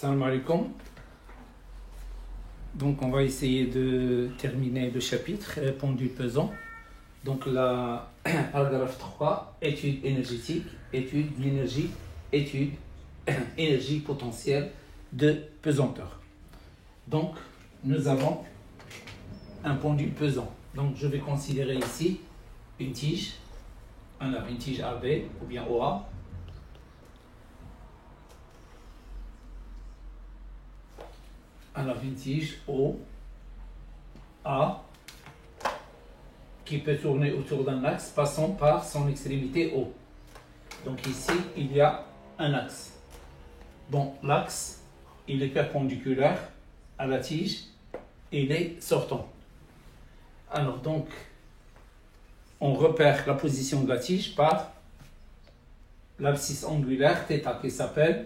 Salam alaikum. Donc on va essayer de terminer le chapitre pendule pesant. Donc la paragraphe 3, étude énergétique, étude l'énergie, étude énergie potentielle de pesanteur. Donc nous avons un pendule pesant. Donc je vais considérer ici une tige. On a une tige AB ou bien OA. Alors une tige O, A, qui peut tourner autour d'un axe passant par son extrémité O. Donc ici, il y a un axe. Bon, l'axe, il est perpendiculaire à la tige et il est sortant. Alors donc, on repère la position de la tige par l'abscisse angulaire θ qui s'appelle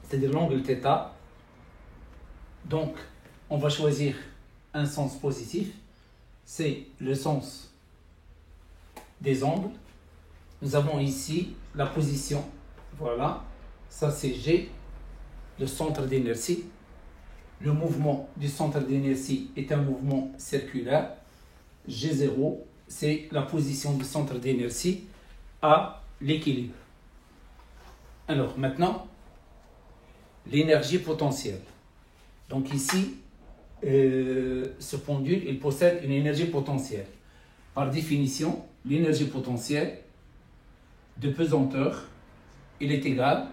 c'est-à-dire l'angle θ. Donc, on va choisir un sens positif. C'est le sens des angles. Nous avons ici la position. Voilà. Ça, c'est G, le centre d'inertie. Le mouvement du centre d'inertie est un mouvement circulaire. G0, c'est la position du centre d'inertie à l'équilibre. Alors, maintenant, l'énergie potentielle. Donc ici, ce pendule, il possède une énergie potentielle. Par définition, l'énergie potentielle de pesanteur, il est égal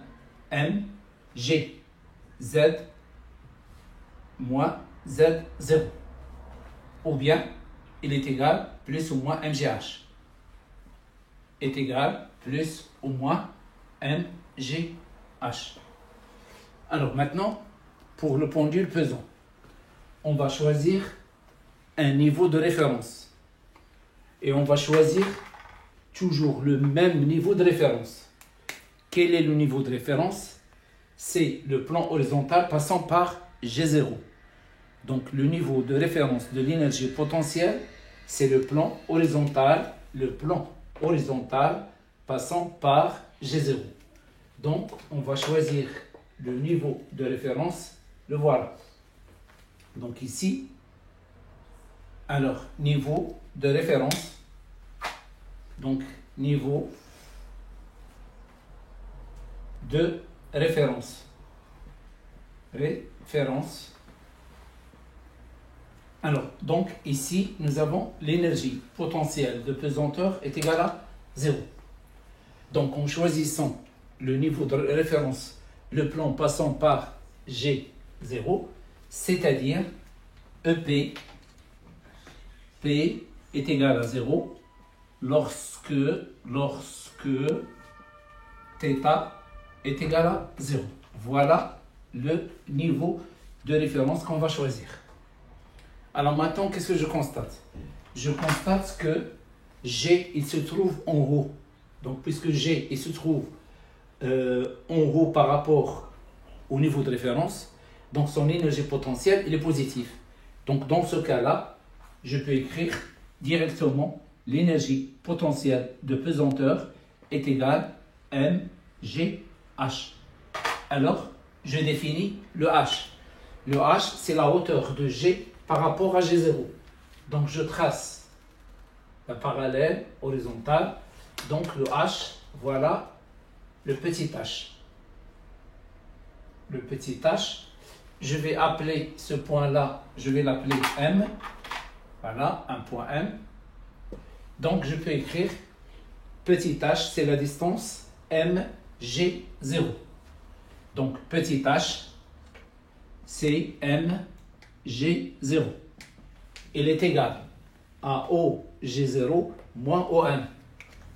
à mg z moins z0. Ou bien, il est égal plus ou moins mgh. Est égal plus ou moins mgh. Alors maintenant, pour le pendule pesant, on va choisir un niveau de référence. Et on va choisir toujours le même niveau de référence. Quel est le niveau de référence? C'est le plan horizontal passant par G0. Donc le niveau de référence de l'énergie potentielle, c'est le plan horizontal passant par G0. Donc on va choisir le niveau de référence, le voilà. Donc ici, alors niveau de référence, donc niveau de référence, alors donc ici nous avons l'énergie potentielle de pesanteur est égale à 0. Donc en choisissant le niveau de référence, le plan passant par G0, c'est-à-dire EP, P est égal à 0 lorsque θ est égal à 0. Voilà le niveau de référence qu'on va choisir. Alors maintenant, qu'est-ce que je constate? Je constate que G, il se trouve en haut. Donc puisque G, il se trouve en haut par rapport au niveau de référence, donc son énergie potentielle il est positive. Donc dans ce cas-là, je peux écrire directement l'énergie potentielle de pesanteur est égale à mgh. Alors, je définis le h. Le h, c'est la hauteur de G par rapport à G0. Donc je trace la parallèle horizontale. Donc le h, voilà le petit h. Le petit h, je vais appeler ce point-là, je vais l'appeler M. Voilà, un point M. Donc je peux écrire petit h, c'est la distance mg0. Donc petit h, c'est mg0. Il est égal à OG0 moins OM.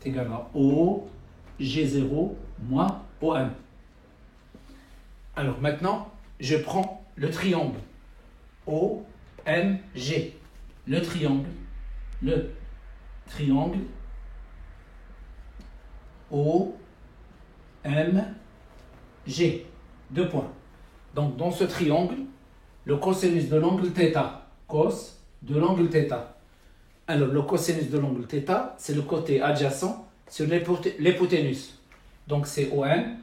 C'est égal à OG0 moins OM. Alors maintenant, je prends le triangle OMG. Le triangle OMG. Deux points. Donc dans ce triangle, le cosinus de l'angle θ. Cos de l'angle θ. Alors le cosinus de l'angle θ, c'est le côté adjacent sur l'hypoténuse. Donc c'est OM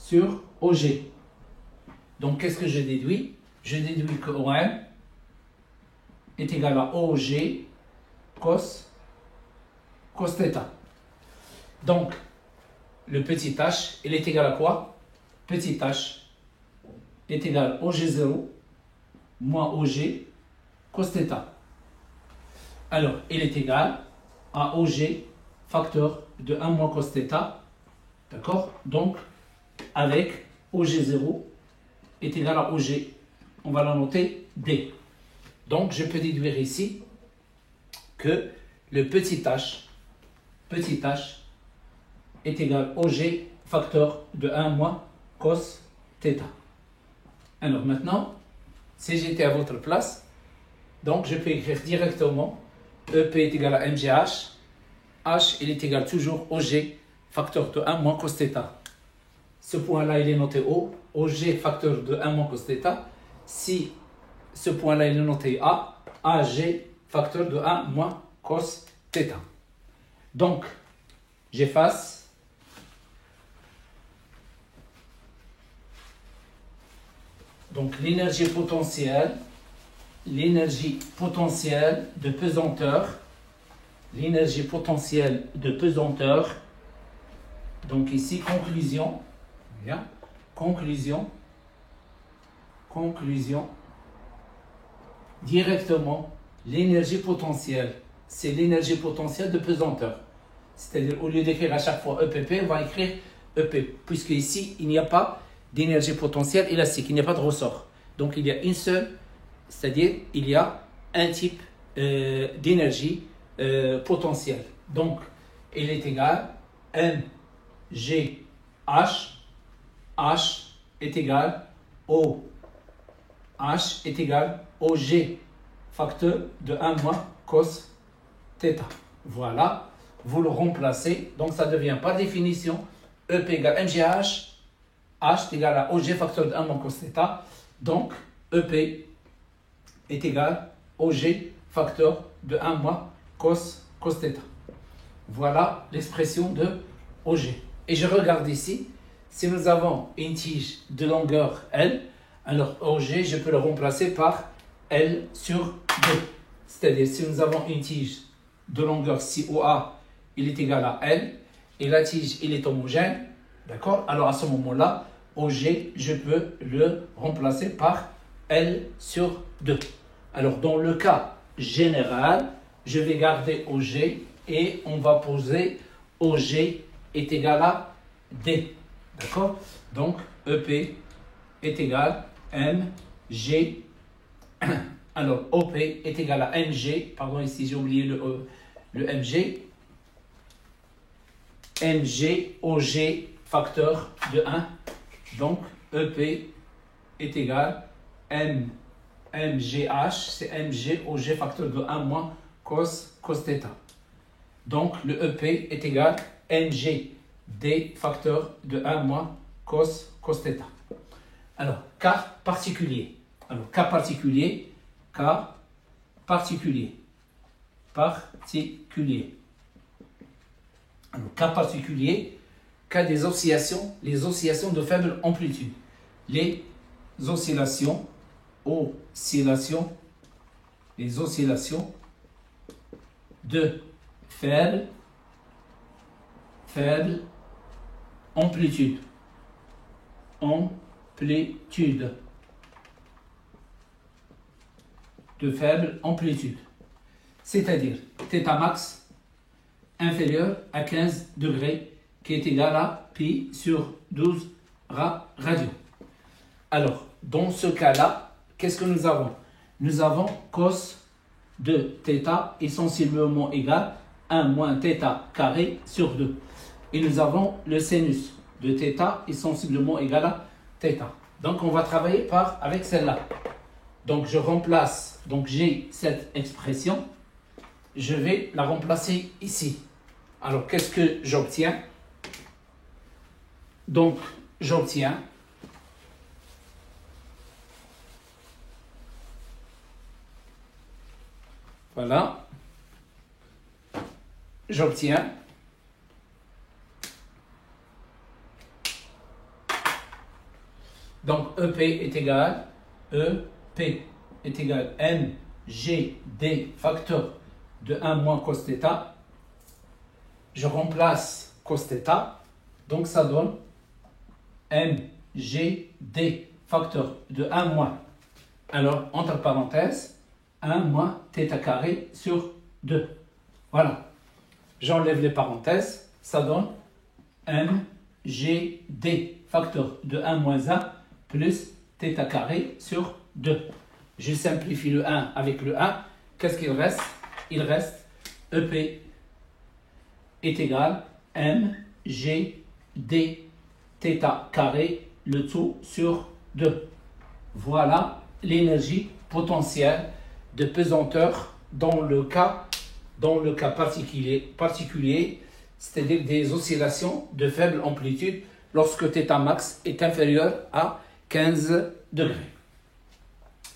sur OG. Donc, qu'est-ce que je déduis? Je déduis que OM est égal à OG cos θ. Donc, le petit h, il est égal à quoi? Petit h est égal à OG0 moins OG cos θ. Alors, il est égal à OG facteur de 1 moins cos θ. D'accord? Donc, avec OG0 est égal à OG. On va la noter D. Donc, je peux déduire ici que le petit h est égal à OG facteur de 1 moins cos θ. Alors maintenant, si j'étais à votre place, donc je peux écrire directement EP est égal à MGH. H, il est égal toujours OG facteur de 1 moins cos θ. Ce point-là, il est noté O. OG facteur de 1 moins cos θ. Si ce point-là, il est noté A, AG facteur de 1 moins cos θ. Donc, j'efface. Donc, l'énergie potentielle de pesanteur, donc ici, conclusion, bien, conclusion, directement, l'énergie potentielle, c'est l'énergie potentielle de pesanteur. C'est-à-dire, au lieu d'écrire à chaque fois EPP, on va écrire EP, puisque ici, il n'y a pas d'énergie potentielle élastique, il n'y a pas de ressort. Donc, il y a une seule, c'est-à-dire, il y a un type d'énergie potentielle. Donc, il est égal à MGH, H est égal au H est égal au G facteur de 1 moins cos θ. Voilà, vous le remplacez, donc ça devient par définition EP égale MGH, H est égal à OG facteur de 1 moins cos θ, donc EP est égal au G facteur de 1 moins cos θ. Voilà l'expression de OG. Et je regarde ici, si nous avons une tige de longueur L, alors OG, je peux le remplacer par L sur 2. C'est-à-dire, si nous avons une tige de longueur, si OA, il est égal à L, et la tige, il est homogène, d'accord? Alors à ce moment-là, OG, je peux le remplacer par L sur 2. Alors, dans le cas général, je vais garder OG et on va poser OG est égal à D. D'accord? Donc, EP est égal à MG. Alors, OP est égal à MG. Pardon, ici j'ai oublié le MG. MG, OG, facteur de 1. Donc, EP est égal à MGH, c'est MG, OG, facteur de 1 moins cos θ. Donc, le EP est égal à MG, D, facteur de 1 moins cos θ. Alors, cas particulier. Alors, cas particulier. Alors, cas particulier, cas des oscillations, les oscillations de faible amplitude. Les oscillations de faible amplitude. De faible amplitude. C'est-à-dire θ max inférieur à 15 degrés qui est égal à pi sur 12 radians. Alors, dans ce cas-là, qu'est-ce que nous avons? Nous avons cos de θ est sensiblement égal à 1 moins θ carré sur 2. Et nous avons le sinus de θ est sensiblement égal à θ. Donc, on va travailler avec celle-là. Donc, je remplace, donc j'ai cette expression, je vais la remplacer ici. Alors, qu'est-ce que j'obtiens? Donc, j'obtiens voilà, j'obtiens Donc EP est égal, EP est égal MGD facteur de 1 moins cos θ. Je remplace cos θ, donc ça donne MGD facteur de 1 moins. Alors, entre parenthèses, 1 moins θ carré sur 2. Voilà. J'enlève les parenthèses, ça donne MGD facteur de 1 moins 1 plus θ carré sur 2. Je simplifie le 1 avec le 1. Qu'est-ce qu'il reste? Il reste EP est égal MGD θ carré, le tout sur 2. Voilà l'énergie potentielle de pesanteur dans le cas particulier, c'est-à-dire des oscillations de faible amplitude lorsque θ max est inférieur à 15 degrés.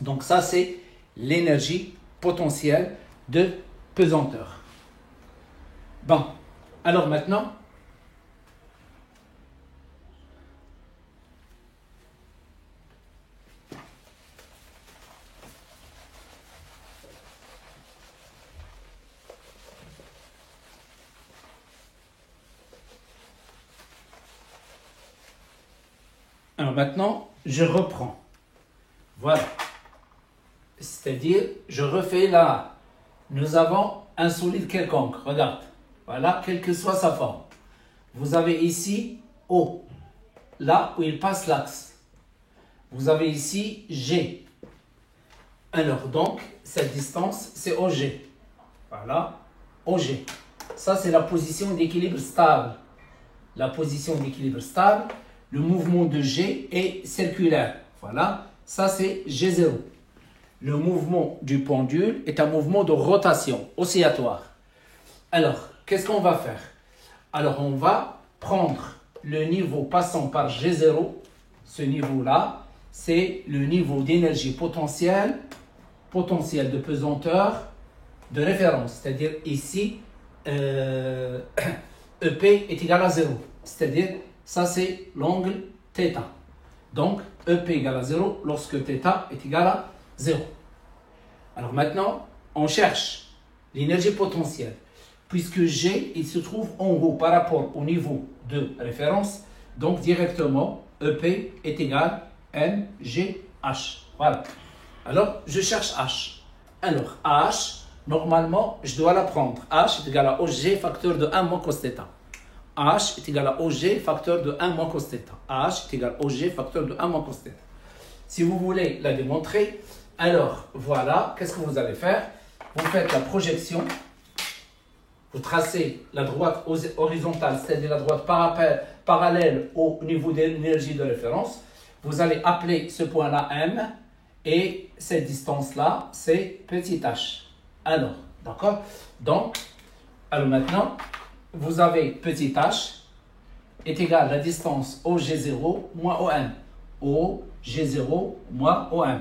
Donc ça, c'est l'énergie potentielle de pesanteur. Bon, alors maintenant, je reprends. Voilà. C'est-à-dire, je refais là. Nous avons un solide quelconque. Regarde. Voilà, quelle que soit sa forme. Vous avez ici O, là où il passe l'axe. Vous avez ici G. Alors, donc, cette distance, c'est OG. Voilà, OG. Ça, c'est la position d'équilibre stable. La position d'équilibre stable, le mouvement de G est circulaire. Voilà, ça, c'est G0. Le mouvement du pendule est un mouvement de rotation oscillatoire. Alors, qu'est-ce qu'on va faire? Alors, on va prendre le niveau passant par G0. Ce niveau-là, c'est le niveau d'énergie potentielle de pesanteur de référence. C'est-à-dire ici, EP est égal à 0. C'est-à-dire, ça c'est l'angle θ. Donc, EP égale à 0 lorsque θ est égal à 0. Alors maintenant, on cherche l'énergie potentielle. Puisque G, il se trouve en haut par rapport au niveau de référence. Donc, directement, EP est égal à MGH. Voilà. Alors, je cherche H. Alors, H, normalement, je dois la prendre. H est égal à OG facteur de 1 moins cos θ. H est égal à OG facteur de 1 moins cos θ. H est égal à OG facteur de 1 moins cos θ. Si vous voulez la démontrer, alors voilà, qu'est-ce que vous allez faire? Vous faites la projection, vous tracez la droite horizontale, c'est-à-dire la droite parallèle au niveau de l'énergie de référence. Vous allez appeler ce point-là M et cette distance-là, c'est petit h. Alors, d'accord? Donc, alors maintenant, vous avez petit h est égal à la distance OG0 moins OM. OG0 moins OM.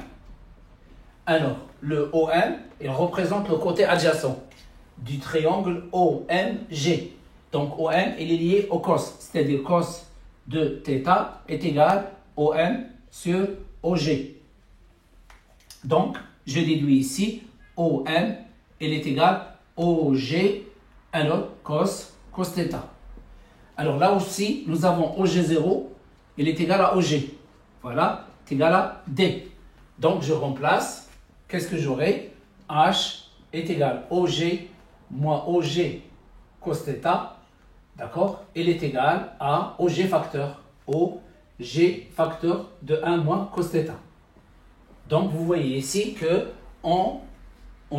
Alors, le OM, il représente le côté adjacent du triangle OMG. Donc, OM, il est lié au cos, c'est-à-dire cos de θ est égal OM sur OG. Donc, je déduis ici OM, il est égal OG, alors cos θ. Alors là aussi, nous avons OG0, il est égal à OG. Voilà, c'est égal à D. Donc, je remplace, qu'est-ce que j'aurai? H est égal à OG moins OG cos θ, d'accord? Il est égal à OG facteur. OG facteur de 1 moins cos θ. Donc, vous voyez ici que on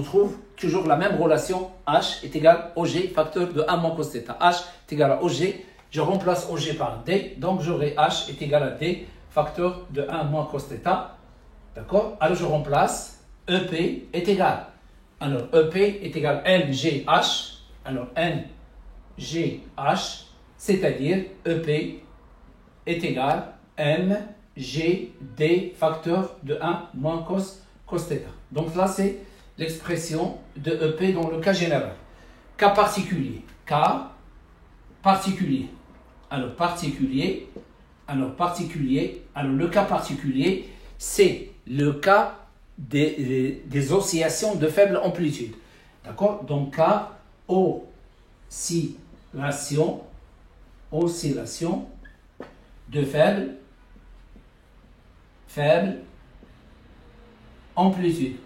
trouve toujours la même relation. H est égal à OG facteur de 1 moins cos θ. H est égal à OG. Je remplace OG par D. Donc, j'aurai H est égal à D facteur de 1 moins cos θ. D'accord? Alors, je remplace EP est égal. Alors, EP est égal à MGH. Alors, MGH, c'est-à-dire EP est égal à MGD facteur de 1 moins cos θ. Donc là, c'est l'expression de EP dans le cas général. Cas particulier. Cas particulier. Alors, particulier, Alors, particulier. Alors, le cas particulier, c'est le cas des oscillations de faible amplitude. D'accord? Donc, cas oscillation de faible amplitude.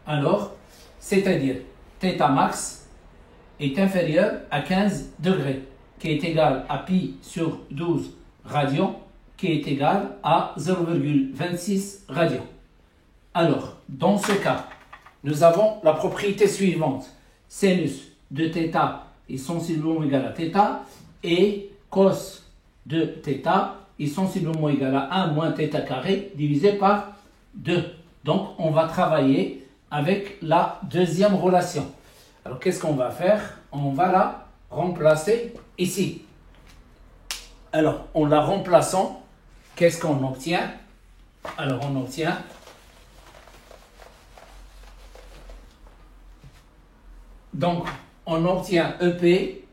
Alors, c'est-à-dire θ max est inférieur à 15 degrés, qui est égal à pi sur 12 radians, qui est égal à 0,26 radians. Alors, dans ce cas, nous avons la propriété suivante. Sinus de θ est sensiblement égal à θ et cos de θ est sensiblement égal à 1 moins θ carré divisé par 2. Donc, on va travailler avec la deuxième relation. Alors, qu'est-ce qu'on va faire? On va la remplacer ici. Alors, en la remplaçant, qu'est-ce qu'on obtient? Alors, on obtient EP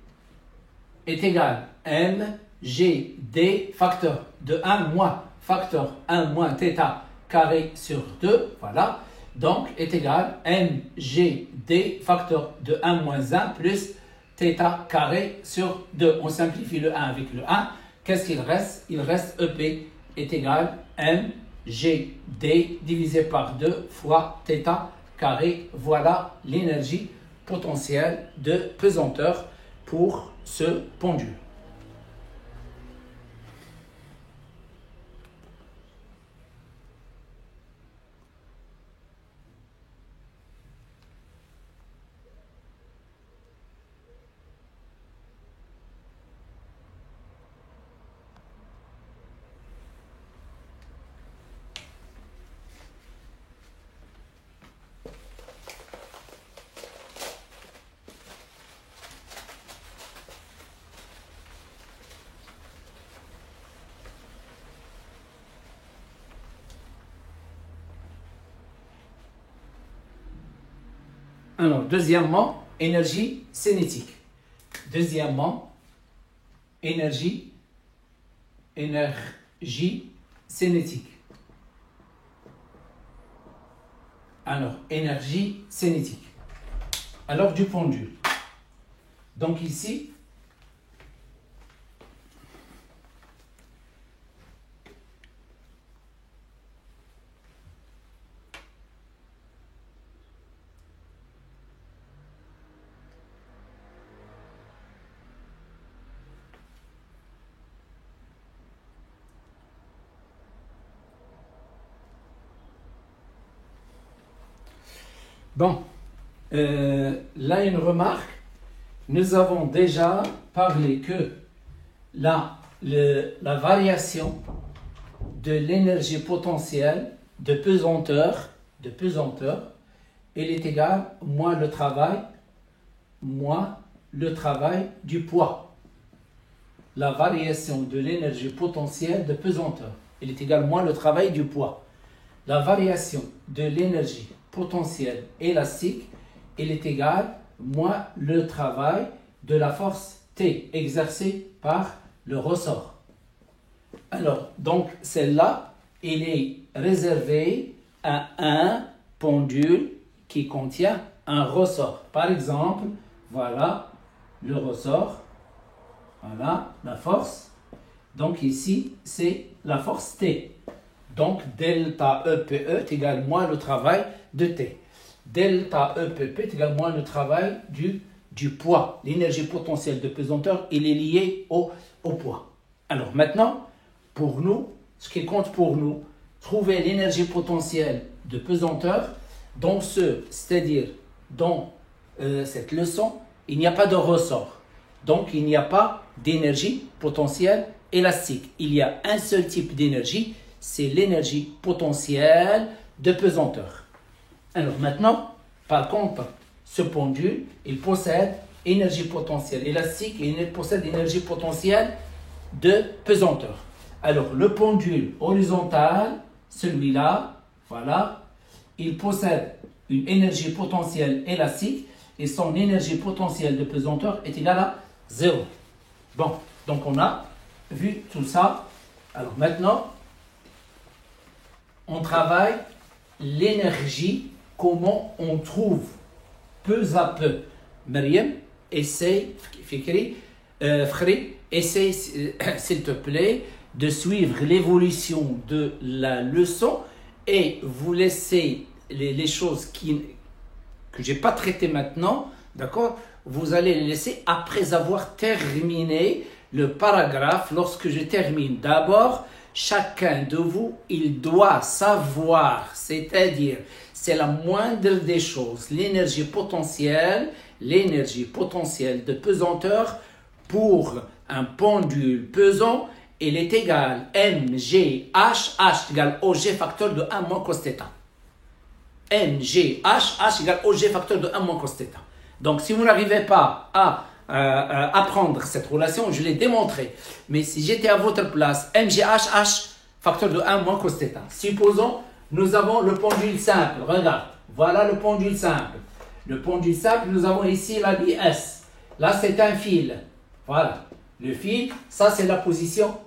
est égal à mgd facteur de 1 moins facteur 1 moins θ carré sur 2, voilà. Donc, est égal à mgd facteur de 1 moins 1 plus θ carré sur 2. On simplifie le 1 avec le 1. Qu'est-ce qu'il reste? Il reste EP est égal à mgd divisé par 2 fois θ carré. Voilà l'énergie potentielle de pesanteur pour ce pendule. Alors, deuxièmement, énergie cinétique. Énergie cinétique. Alors, énergie cinétique. Alors, du pendule. Donc, ici, bon, là une remarque, nous avons déjà parlé que la variation de l'énergie potentielle de pesanteur, elle est égale moins le travail du poids. La variation de l'énergie potentielle de pesanteur, elle est égale moins le travail du poids. La variation de l'énergie potentielle élastique, elle est égale moins le travail de la force T exercée par le ressort. Alors, donc, celle-là, elle est réservée à un pendule qui contient un ressort. Par exemple, voilà le ressort, voilà la force. Donc, ici, c'est la force T. Donc, delta EPE est égal moins le travail de T. Delta EPP est égal moins le travail du poids. L'énergie potentielle de pesanteur, il est lié au poids. Alors maintenant, pour nous, ce qui compte pour nous, trouver l'énergie potentielle de pesanteur c'est-à-dire dans cette leçon, il n'y a pas de ressort. Donc, il n'y a pas d'énergie potentielle élastique. Il y a un seul type d'énergie, c'est l'énergie potentielle de pesanteur. Alors maintenant, par contre, ce pendule, il possède énergie potentielle élastique et il possède énergie potentielle de pesanteur. Alors, le pendule horizontal, celui-là, voilà, il possède une énergie potentielle élastique et son énergie potentielle de pesanteur est égale à 0. Bon, donc on a vu tout ça. Alors maintenant, on travaille l'énergie, comment on trouve peu à peu. Mariam, essaye, essaye s'il te plaît de suivre l'évolution de la leçon et vous laissez les choses que je n'ai pas traitées maintenant, d'accord? Vous allez les laisser après avoir terminé le paragraphe. Lorsque je termine, d'abord, chacun de vous, il doit savoir, c'est-à-dire, c'est la moindre des choses, l'énergie potentielle de pesanteur pour un pendule pesant, il est égal mgh, h égale og facteur de 1 moins cos θ. mgh, h égale og facteur de 1 moins cos θ. Donc, si vous n'arrivez pas à apprendre cette relation, je l'ai démontré. Mais si j'étais à votre place, mgh, facteur de 1 moins cos θ. Supposons, nous avons le pendule simple. Regarde, voilà le pendule simple. Le pendule simple, nous avons ici la biS. Là, c'est un fil. Voilà. Le fil, ça, c'est la position.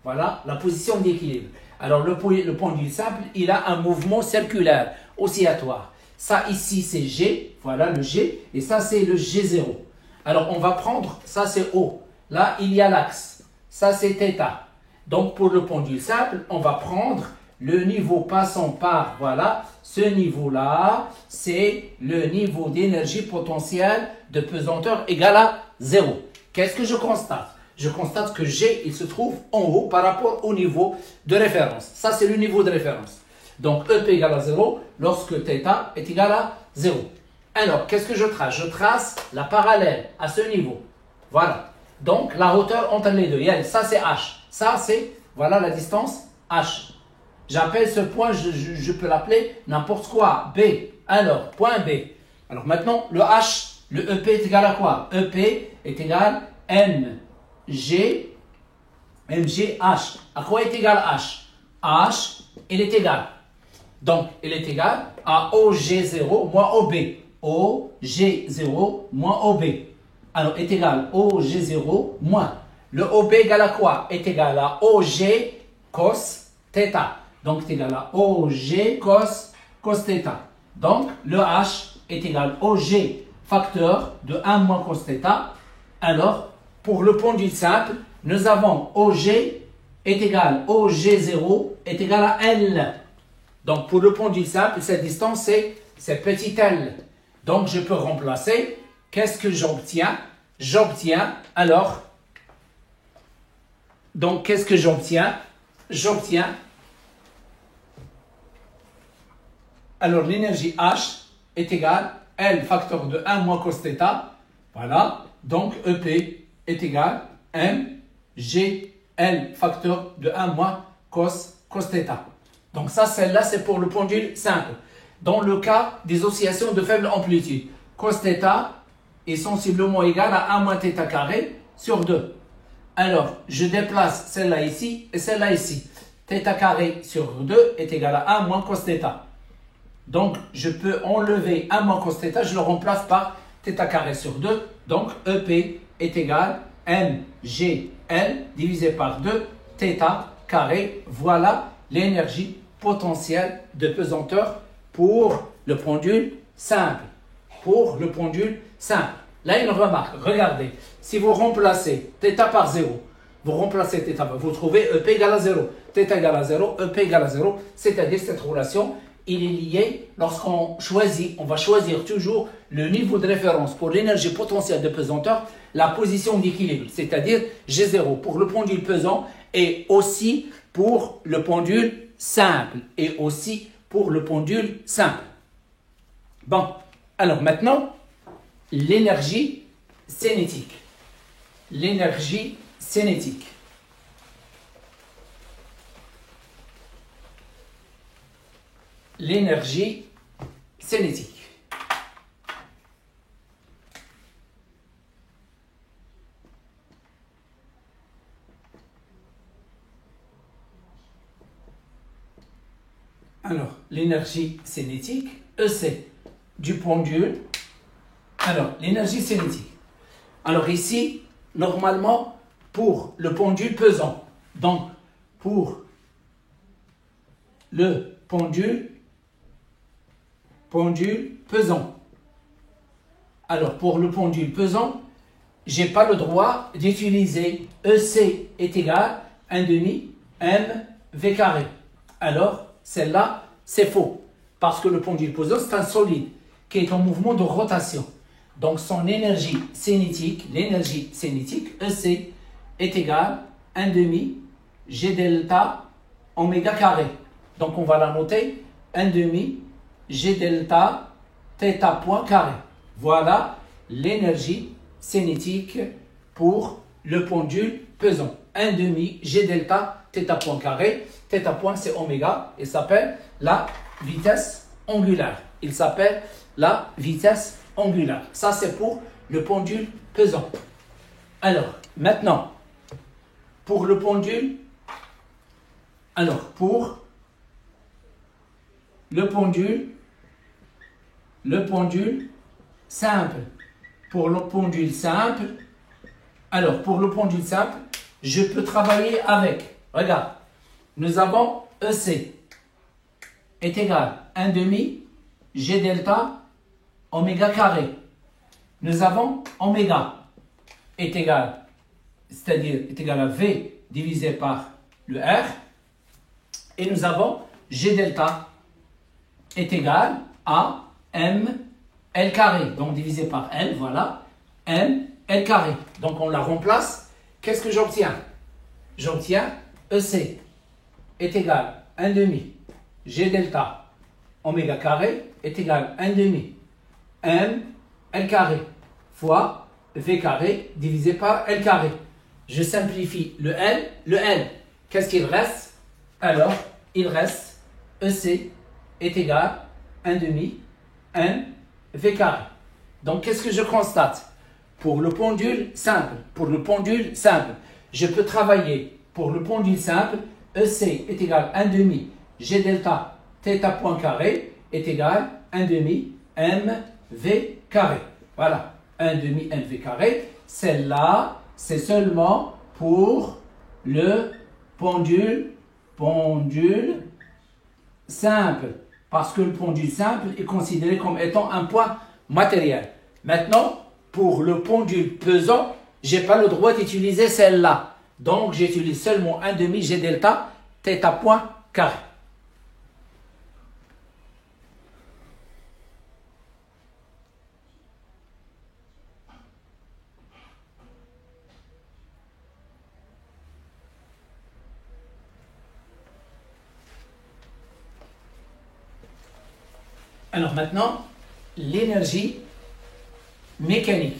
Voilà, la position d'équilibre. Alors, le pendule simple, il a un mouvement circulaire, oscillatoire. Ça, ici, c'est G. Voilà, le G. Et ça, c'est le G0. Alors, on va prendre, ça, c'est O. Là, il y a l'axe. Ça, c'est θ. Donc, pour le pendule simple, on va prendre le niveau passant par, voilà, ce niveau-là, c'est le niveau d'énergie potentielle de pesanteur égal à 0. Qu'est-ce que je constate? Je constate que G, il se trouve en haut par rapport au niveau de référence. Ça, c'est le niveau de référence. Donc, EP égale à 0 lorsque θ est égal à 0. Alors, qu'est-ce que je trace? Je trace la parallèle à ce niveau. Voilà. Donc, la hauteur entre les deux. Ça, c'est H. Ça, c'est, voilà la distance H. J'appelle ce point, je peux l'appeler n'importe quoi, B. Alors, point B. Alors maintenant, le H, le EP est égal à quoi? EP est égal à MG, MGH. À quoi est égal H? H, il est égal. Donc, il est égal à OG0 moins OB. OG0 moins OB. Alors, est égal à OG0 moins. Le OB égal à quoi? Est égal à OG cos θ. Donc, c'est égal à OG cos θ. Donc, le H est égal à OG facteur de 1 moins cos θ. Alors, pour le pendule simple, nous avons OG est égal à OG0 est égal à L. Donc, pour le pendule simple, cette distance, c'est petit L. Donc, je peux remplacer. Qu'est-ce que j'obtiens? J'obtiens, alors, donc, qu'est-ce que j'obtiens? J'obtiens, alors l'énergie H est égale à L facteur de 1 moins cos θ. Voilà, donc EP est égal à MGL facteur de 1 moins cos θ. Donc ça, celle-là, c'est pour le pendule simple. Dans le cas des oscillations de faible amplitude, cos θ est sensiblement égal à 1 moins θ carré sur 2. Alors, je déplace celle-là ici et celle-là ici. θ carré sur 2 est égal à 1 moins cos θ. Donc, je peux enlever 1 moins cos θ, je le remplace par θ carré sur 2. Donc, EP est égal à MGL divisé par 2 θ carré. Voilà l'énergie potentielle de pesanteur pour le pendule simple. Pour le pendule simple. Là, une remarque. Regardez, si vous remplacez θ par 0, vous remplacez θ, vous trouvez EP égale à 0. θ égale à 0, EP égale à 0, c'est-à-dire cette relation, il est lié lorsqu'on choisit, on va choisir toujours le niveau de référence pour l'énergie potentielle de pesanteur, la position d'équilibre, c'est-à-dire G0 pour le pendule pesant et aussi pour le pendule simple. Et aussi pour le pendule simple. Bon, alors maintenant, l'énergie cinétique. L'énergie cinétique. L'énergie cinétique. Alors, l'énergie cinétique, EC du pendule. Alors, l'énergie cinétique. Alors ici, normalement, pour le pendule pesant. Donc, pour le pendule pesant. Alors, pour le pendule pesant, je n'ai pas le droit d'utiliser EC est égal à 1 demi mv carré. Alors, celle-là, c'est faux. Parce que le pendule pesant, c'est un solide qui est en mouvement de rotation. Donc, son énergie cinétique, EC, est égale à 1 demi G delta oméga carré. Donc, on va la noter 1 demi G delta θ point carré. Voilà l'énergie cinétique pour le pendule pesant. 1 demi G delta θ point carré. Θ point, c'est oméga. Il s'appelle la vitesse angulaire. Ça, c'est pour le pendule pesant. Alors, maintenant, pour le pendule simple. Pour le pendule simple, je peux travailler avec. Regarde, nous avons EC est égal à 1 demi G delta oméga carré. Nous avons oméga est égal à V divisé par le R. Et nous avons G delta est égal à M L carré. Donc divisé par L, voilà. M L carré. Donc on la remplace. Qu'est-ce que j'obtiens? J'obtiens EC est égal à 1 demi G delta oméga carré est égal à 1 demi M L carré fois V carré divisé par L carré. Je simplifie le L. Qu'est-ce qu'il reste? Alors, il reste EC est égal à 1 demi M V carré. Donc, qu'est-ce que je constate? Pour le pendule simple, je peux travailler pour le pendule simple. EC est égal à 1 demi G delta θ point carré est égal à 1 demi mv carré. Voilà, 1 demi mv carré. Celle-là, c'est seulement pour le pendule simple. Parce que le pendule simple est considéré comme étant un point matériel. Maintenant, pour le pendule pesant, je n'ai pas le droit d'utiliser celle-là. Donc, j'utilise seulement 1 demi G delta θ point carré. Alors maintenant, l'énergie mécanique.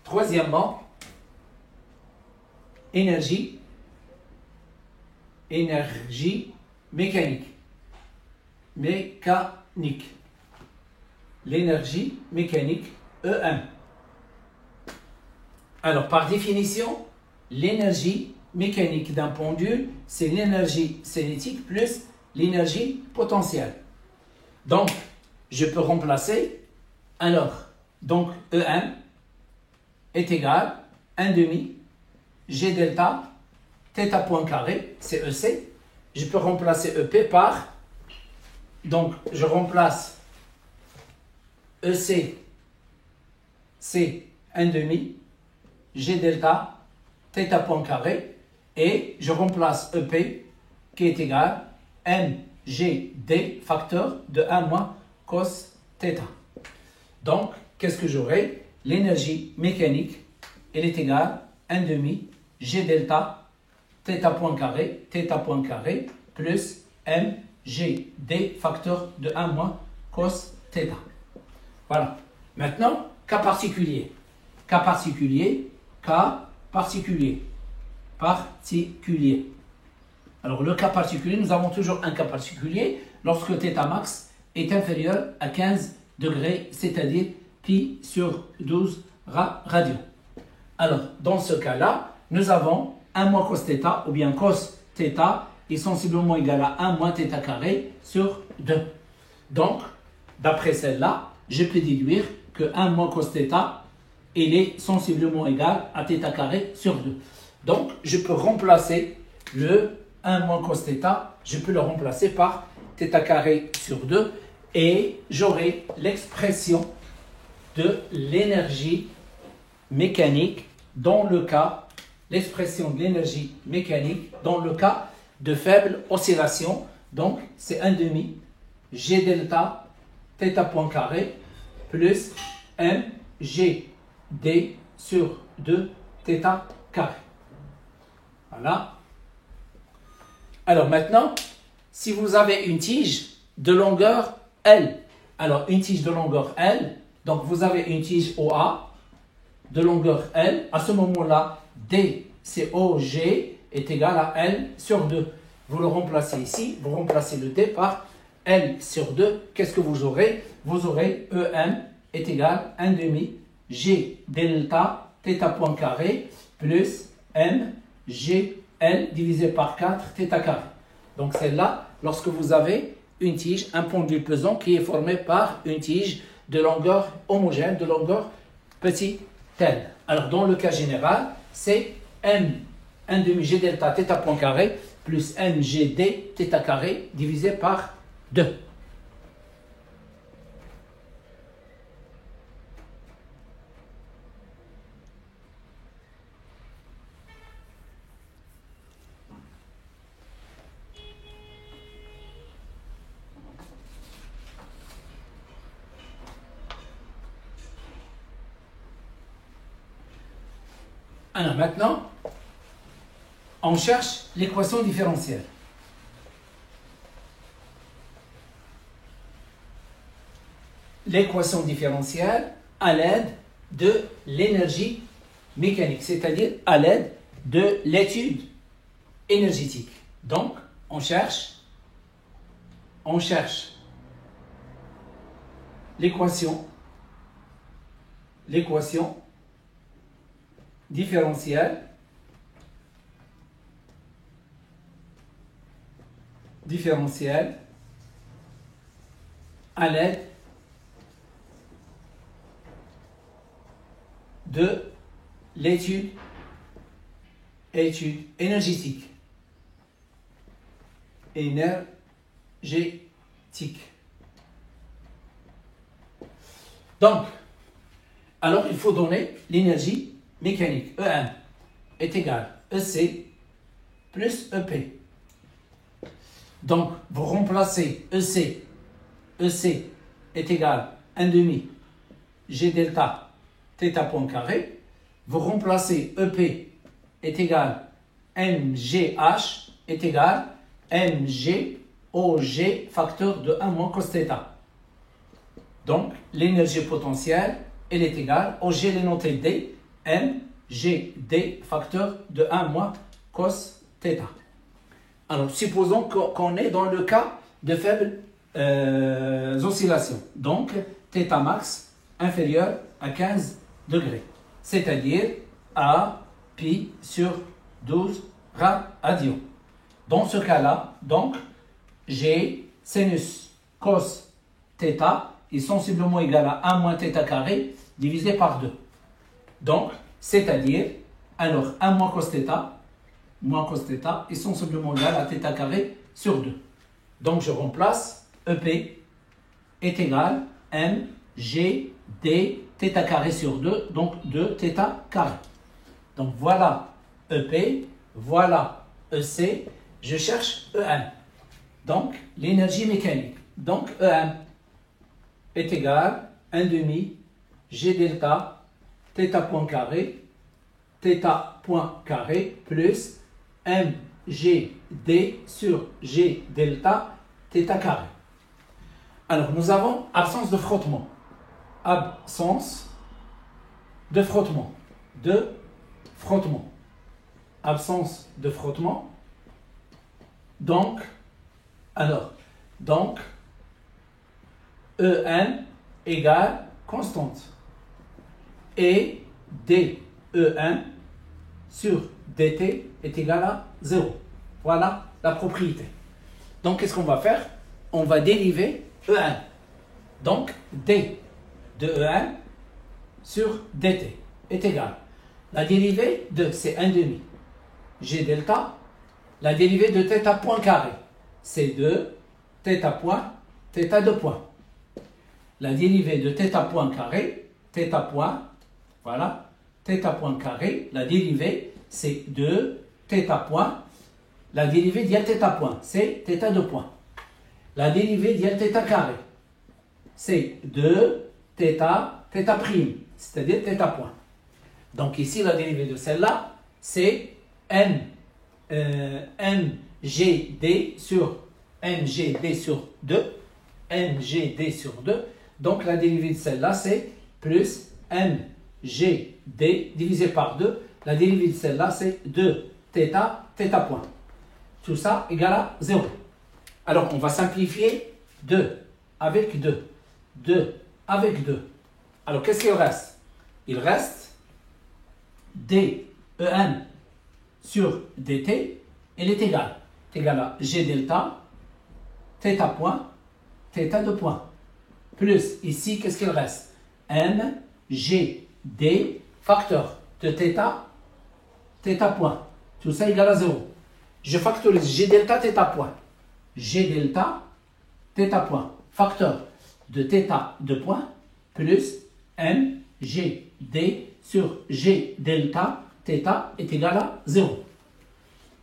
Troisièmement, énergie mécanique. L'énergie mécanique, EM. Alors, par définition, l'énergie mécanique d'un pendule, c'est l'énergie cinétique plus l'énergie potentielle. Donc, je peux remplacer. Alors, donc EM est égal à 1 demi G delta θ point carré, c'est EC. Je peux remplacer EP par, donc je remplace EC, c'est 1 demi G delta θ point carré, et je remplace EP qui est égal à mgd facteur de 1 moins cos θ. Donc, qu'est-ce que j'aurai? L'énergie mécanique, elle est égale à 1 demi G delta θ point carré plus mgd facteur de 1 moins cos θ. Voilà. Maintenant, cas particulier. Alors, le cas particulier, nous avons toujours un cas particulier lorsque θ max est inférieur à 15 degrés, c'est-à-dire pi sur 12 radians. Alors, dans ce cas-là, nous avons 1 moins cos θ ou bien cos θ est sensiblement égal à 1 moins θ carré sur 2. Donc, d'après celle-là, je peux déduire que 1 moins cos θ il est sensiblement égal à θ carré sur 2. Donc, je peux remplacer le 1 moins cos θ, je peux le remplacer par θ carré sur 2 et j'aurai l'expression de l'énergie mécanique dans le cas, l'expression de l'énergie mécanique dans le cas de faible oscillation. Donc, c'est 1 demi G delta θ point carré plus M G D sur 2 θ carré. Voilà. Alors maintenant, si vous avez une tige de longueur L, alors une tige de longueur L, donc vous avez une tige OA de longueur L, à ce moment-là, D, c'est OG est égal à L sur 2. Vous le remplacez ici, vous remplacez le D par L sur 2. Qu'est-ce que vous aurez? Vous aurez EM est égal à 1 demi G delta θ point carré plus M G L divisé par 4 θ carré. Donc celle-là, lorsque vous avez une tige, un pendule pesant qui est formé par une tige de longueur homogène, de longueur petit L. Alors dans le cas général, c'est M 1 demi G delta θ point carré plus M G D θ carré divisé par 2. Alors maintenant, on cherche l'équation différentielle. L'équation différentielle à l'aide de l'énergie mécanique, c'est-à-dire à l'aide de l'étude énergétique. Donc, on cherche l'équation différentielle à l'aide de l'étude énergétique. Donc, alors il faut donner l'énergie mécanique. E1 est égal à EC plus EP. Donc, vous remplacez EC est égal à 1 demi G delta θ point carré. Vous remplacez EP est égal à MGH est égal à MG OG facteur de 1 moins cos θ. Donc, l'énergie potentielle, elle est égale au G, elle est notée D, MGD facteur de 1 moins cos θ. Alors, supposons qu'on est dans le cas de faibles oscillations. Donc, θ max inférieur à 15 degrés. C'est-à-dire à pi sur 12 radians. Dans ce cas-là, donc, G sinus cos θ est sensiblement égal à 1 moins θ carré divisé par 2. Donc, c'est-à-dire, alors 1 moins cos θ est sensiblement égal à θ carré sur 2. Donc, je remplace EP est égal à M, G, D, θ carré sur 2, donc 2 θ carré. Donc, voilà EP, voilà EC, je cherche EM. Donc, l'énergie mécanique. Donc, EM est égal à 1 demi G delta θ point carré plus M G D sur G delta θ carré. Alors, nous avons absence de frottement. Absence de frottement. Absence de frottement. Donc, EN égale constante. Et DEN sur DT est égal à 0. Voilà la propriété. Donc, qu'est-ce qu'on va faire? On va dériver EN. Donc, D de EN sur dt est égal. La dérivée de, c'est 1 demi. G delta, la dérivée de θ point carré, c'est 2 θ point, θ 2 point. La dérivée de θ point carré, θ point, voilà, θ point carré, la dérivée, c'est 2 θ point. La dérivée d'IL θ point, c'est θ 2 point. La dérivée d'IL θ carré, c'est 2 θ prime, c'est-à-dire θ point. Donc ici, la dérivée de celle-là, c'est mgd sur 2, mgd sur 2. Donc la dérivée de celle-là, c'est plus mgd divisé par 2. La dérivée de celle-là, c'est 2 θ point. Tout ça égale à 0. Alors, on va simplifier 2 avec 2. 2 avec 2. Alors, qu'est-ce qu'il reste? Il reste den sur dt, elle est égale. C'est égal à g delta, θ point, θ 2 point. Plus, ici, qu'est-ce qu'il reste? mgd facteur de θ point. Tout ça égale à 0. Je factorise g delta θ point. G delta θ point. Facteur de θ 2 point plus mgd sur g delta θ est égal à 0.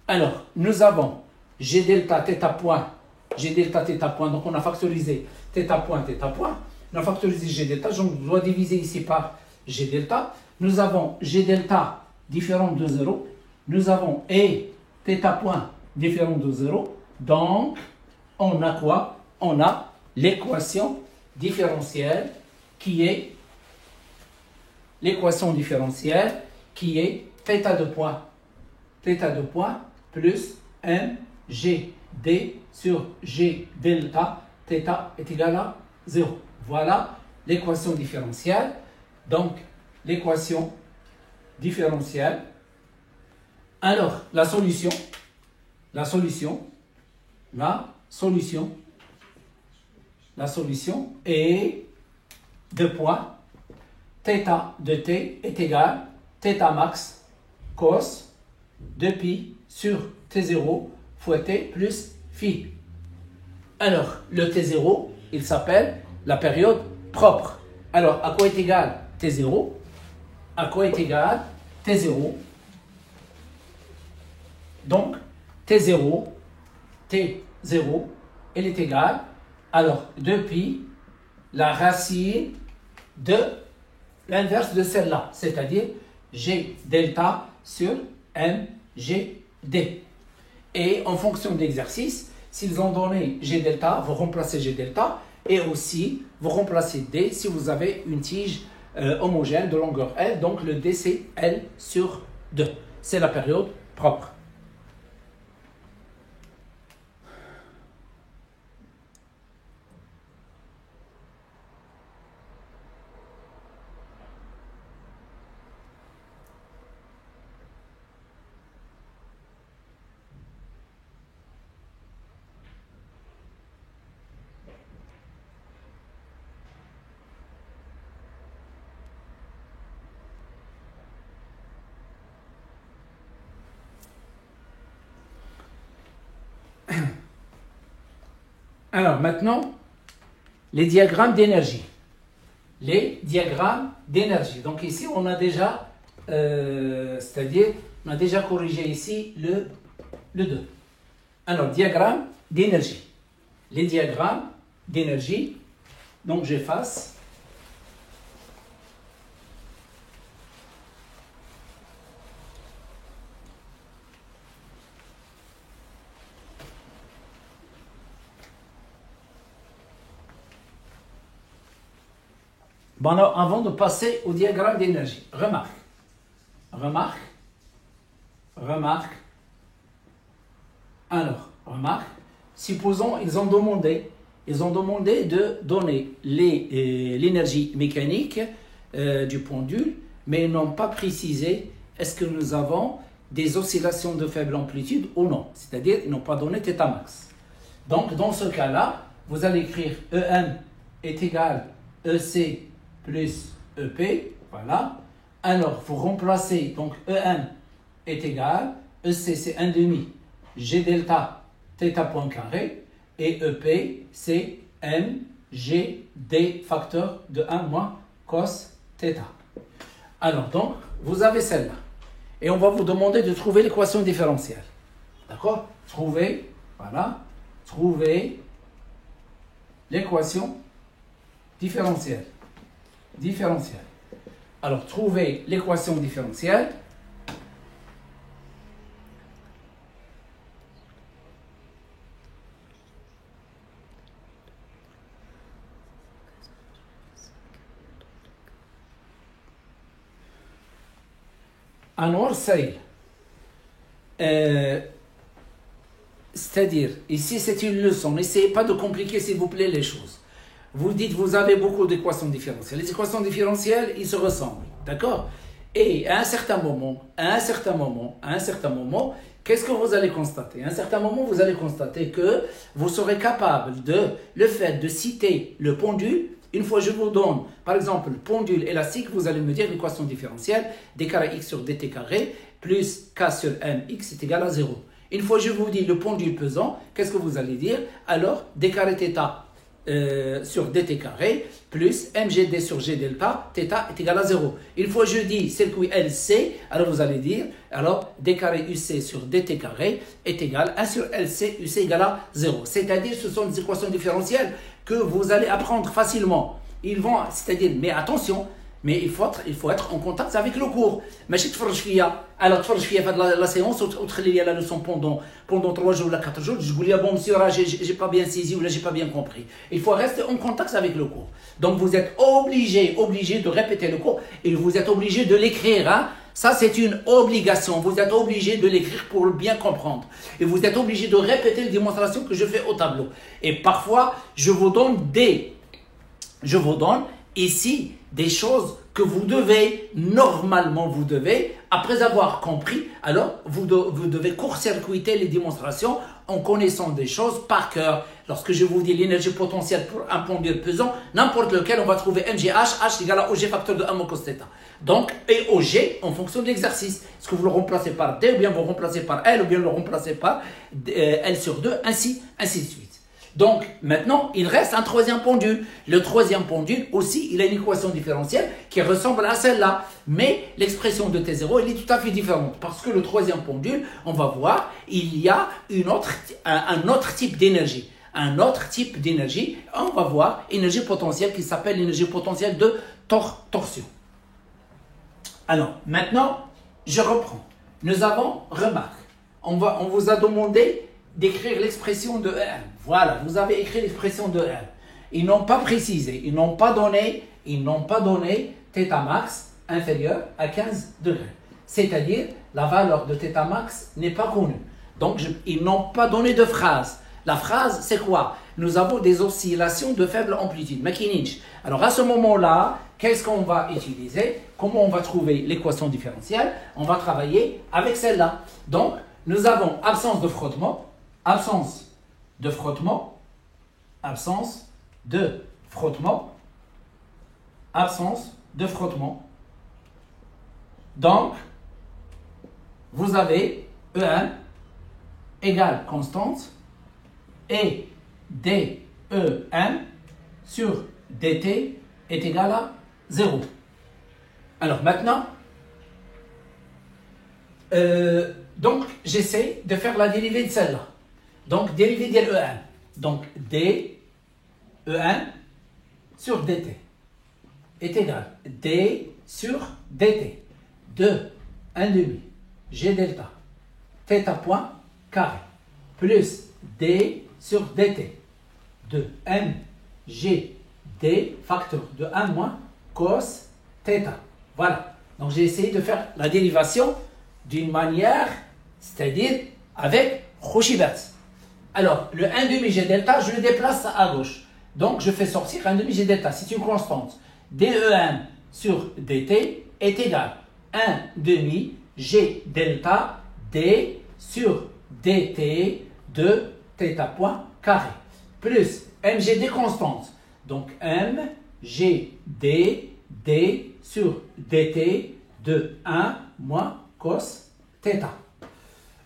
Alors, nous avons g delta θ point, g delta θ point, donc on a factorisé θ point, on a factorisé g delta, donc je dois diviser ici par g delta. Nous avons g delta différent de 0, nous avons et θ point différent de 0, donc on a quoi? On a l'équation différentielle qui est θ 2 point plus mgd sur g delta θ est égal à 0. Voilà l'équation différentielle. Donc, l'équation différentielle. Alors, la solution est 2 points. θ de t est égal θ max cos 2pi sur t0 fois t plus phi. Alors, le t0, il s'appelle la période propre. Alors, à quoi est égal t0? À quoi est égal t0? Donc, t0, elle est égale, alors, 2pi, la racine de l'inverse de celle-là, c'est-à-dire g delta sur mgd. Et en fonction de l'exercice, s'ils ont donné g delta, vous remplacez g delta, et aussi vous remplacez d si vous avez une tige homogène de longueur L, donc le d c'est L sur 2. C'est la période propre. Alors maintenant, les diagrammes d'énergie. Donc ici, on a déjà, c'est-à-dire, on a déjà corrigé ici le 2. Alors, diagramme d'énergie. Les diagrammes d'énergie, donc j'efface. Bon, alors, avant de passer au diagramme d'énergie, remarque. Alors, remarque, supposons ils ont demandé de donner l'énergie mécanique du pendule, mais ils n'ont pas précisé est-ce que nous avons des oscillations de faible amplitude ou non. C'est-à-dire, ils n'ont pas donné θ max. Donc, dans ce cas-là, vous allez écrire EM est égal EC plus EP, Voilà. Alors, vous remplacez, donc EM est égal, EC c'est 1 demi, G delta, θ point carré, et EP c'est M, G, D facteur de 1 moins cos θ. Alors, donc, vous avez celle-là. Et on va vous demander de trouver l'équation différentielle. D'accord? Trouver, voilà, trouver l'équation différentielle. Différentielle. Alors, trouver l'équation différentielle. Anwar Saïl. C'est-à-dire, ici c'est une leçon. N'essayez pas de compliquer, s'il vous plaît, les choses. Vous dites, vous avez beaucoup d'équations différentielles. Les équations différentielles, ils se ressemblent. D'accord? Et à un certain moment, qu'est-ce que vous allez constater? À un certain moment, vous allez constater que vous serez capable de, le fait de citer le pendule. Une fois je vous donne, par exemple, le pendule élastique, vous allez me dire l'équation différentielle, d carré x sur dt carré, plus k sur mx est égal à 0. Une fois je vous dis le pendule pesant, qu'est-ce que vous allez dire? Alors, d carré θ sur dt carré, plus mgd sur g delta, θ est égal à 0. Une fois je dis circuit LC, alors vous allez dire, alors d carré uc sur dt carré est égal à 1 sur LC, uc égal à 0. C'est-à-dire, ce sont des équations différentielles que vous allez apprendre facilement. Ils vont, c'est-à-dire, mais attention, mais il faut être en contact avec le cours. ماشي تفرج فيا. Alors تفرج فيا في la séance وتخلي لي la leçon pendant 3 jours ou 4 jours, je dis bon monsieur, j'ai pas bien saisi ou là j'ai pas bien compris. Il faut rester en contact avec le cours. Donc vous êtes obligé de répéter le cours et vous êtes obligé de l'écrire, hein. Ça, c'est une obligation. Vous êtes obligé de l'écrire pour bien comprendre. Et vous êtes obligé de répéter les démonstrations que je fais au tableau. Et parfois, je vous donne ici des choses que vous devez, normalement vous devez, après avoir compris, alors vous devez court-circuiter les démonstrations en connaissant des choses par cœur. Lorsque je vous dis l'énergie potentielle pour un pendule pesant, n'importe lequel, on va trouver MGH, H égale à OG facteur de 1 moins cos θ. Donc, et OG en fonction de l'exercice. Est-ce que vous le remplacez par D, ou bien vous le remplacez par L, ou bien vous le remplacez par L sur 2, ainsi de suite. Donc, maintenant, il reste un troisième pendule. Le troisième pendule, aussi, il a une équation différentielle qui ressemble à celle-là. Mais l'expression de T0, elle est tout à fait différente. Parce que le troisième pendule, on va voir, il y a un autre type d'énergie. Un autre type d'énergie, on va voir, énergie potentielle qui s'appelle l'énergie potentielle de torsion. Alors, maintenant, je reprends. Nous avons, remarque, on vous a demandé d'écrire l'expression de EM. Voilà, vous avez écrit l'expression de EM. Ils n'ont pas précisé, ils n'ont pas donné θ max inférieur à 15 degrés. C'est-à-dire, la valeur de θ max n'est pas connue. Donc, ils n'ont pas donné de phrase. La phrase, c'est quoi? Nous avons des oscillations de faible amplitude. Makininch. Alors, à ce moment-là, qu'est-ce qu'on va utiliser? Comment on va trouver l'équation différentielle? On va travailler avec celle-là. Donc, nous avons absence de frottement, absence de frottement, absence de frottement, absence de frottement. Donc, vous avez E1 égale constante et dEm sur dt est égal à 0. Alors maintenant, donc j'essaie de faire la dérivée de celle-là. Donc dérivée de E1. Donc dE1 sur dt est égal à d sur dt de 1 demi g delta θ point carré plus d sur dt de mg d facteur de 1 moins cos θ. Voilà. Donc j'ai essayé de faire la dérivation d'une manière, c'est-à-dire avec Cauchy-Bertz. Alors, le 1 demi g delta, je le déplace à gauche. Donc, je fais sortir 1 demi g delta. C'est une constante. dEm sur dt est égal à 1 demi g delta d sur dt de θ point carré plus mgd constante. Donc, mgd d sur dt de 1 moins cos θ.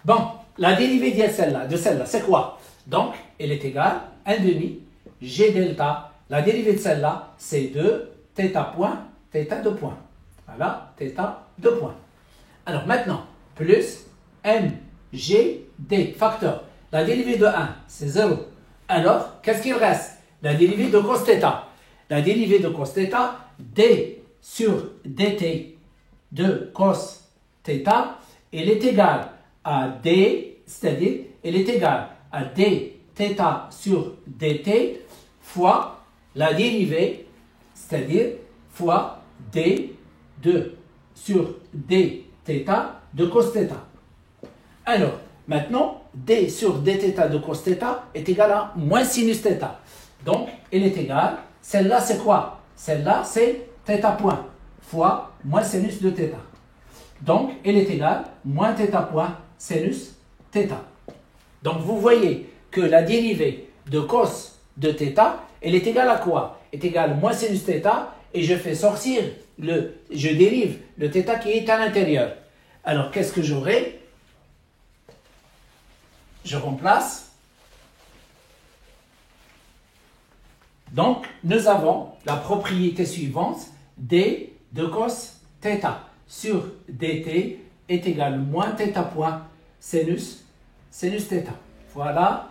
Bon, la dérivée de celle-là, c'est quoi? Donc, elle est égale à 1 demi g delta. La dérivée de celle-là, c'est 2 θ point, θ 2 points. Voilà, θ 2 points. Alors maintenant, plus mgd, facteur. La dérivée de 1, c'est 0. Alors, qu'est-ce qu'il reste? La dérivée de cos θ. La dérivée de cos θ, d sur dt de cos θ, elle est égale à d, c'est-à-dire, elle est égale à d θ sur dt fois la dérivée, c'est-à-dire, fois d sur d θ de cos θ. Alors, maintenant, d sur dθ de cos θ est égal à moins sinus θ. Donc, elle est égale, celle-là c'est quoi? Celle-là c'est θ point fois moins sinus de θ. Donc, elle est égale moins θ point sinus θ. Donc, vous voyez que la dérivée de cos de θ, elle est égale à quoi? Est égale à moins sinus θ et je fais sortir je dérive le θ qui est à l'intérieur. Alors, qu'est-ce que j'aurai? Je remplace. Donc, nous avons la propriété suivante, d de cos θ sur dt est égal à moins θ point sinus θ. Voilà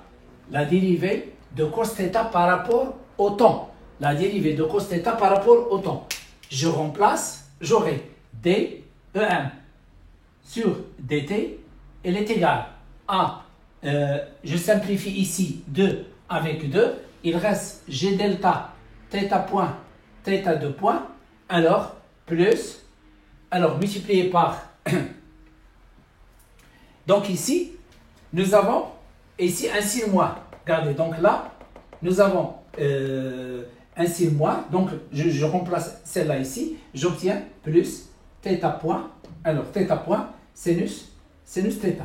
la dérivée de cos θ par rapport au temps. La dérivée de cos θ par rapport au temps. Je remplace, j'aurai d em sur dt, elle est égale à, je simplifie ici 2 avec 2, il reste g delta θ point, θ 2 points, alors plus, alors multiplié par, donc ici, nous avons ici un signe moins. Regardez, donc là, nous avons un signe moins, donc je remplace celle-là ici, j'obtiens plus θ point, alors θ point, sinus θ.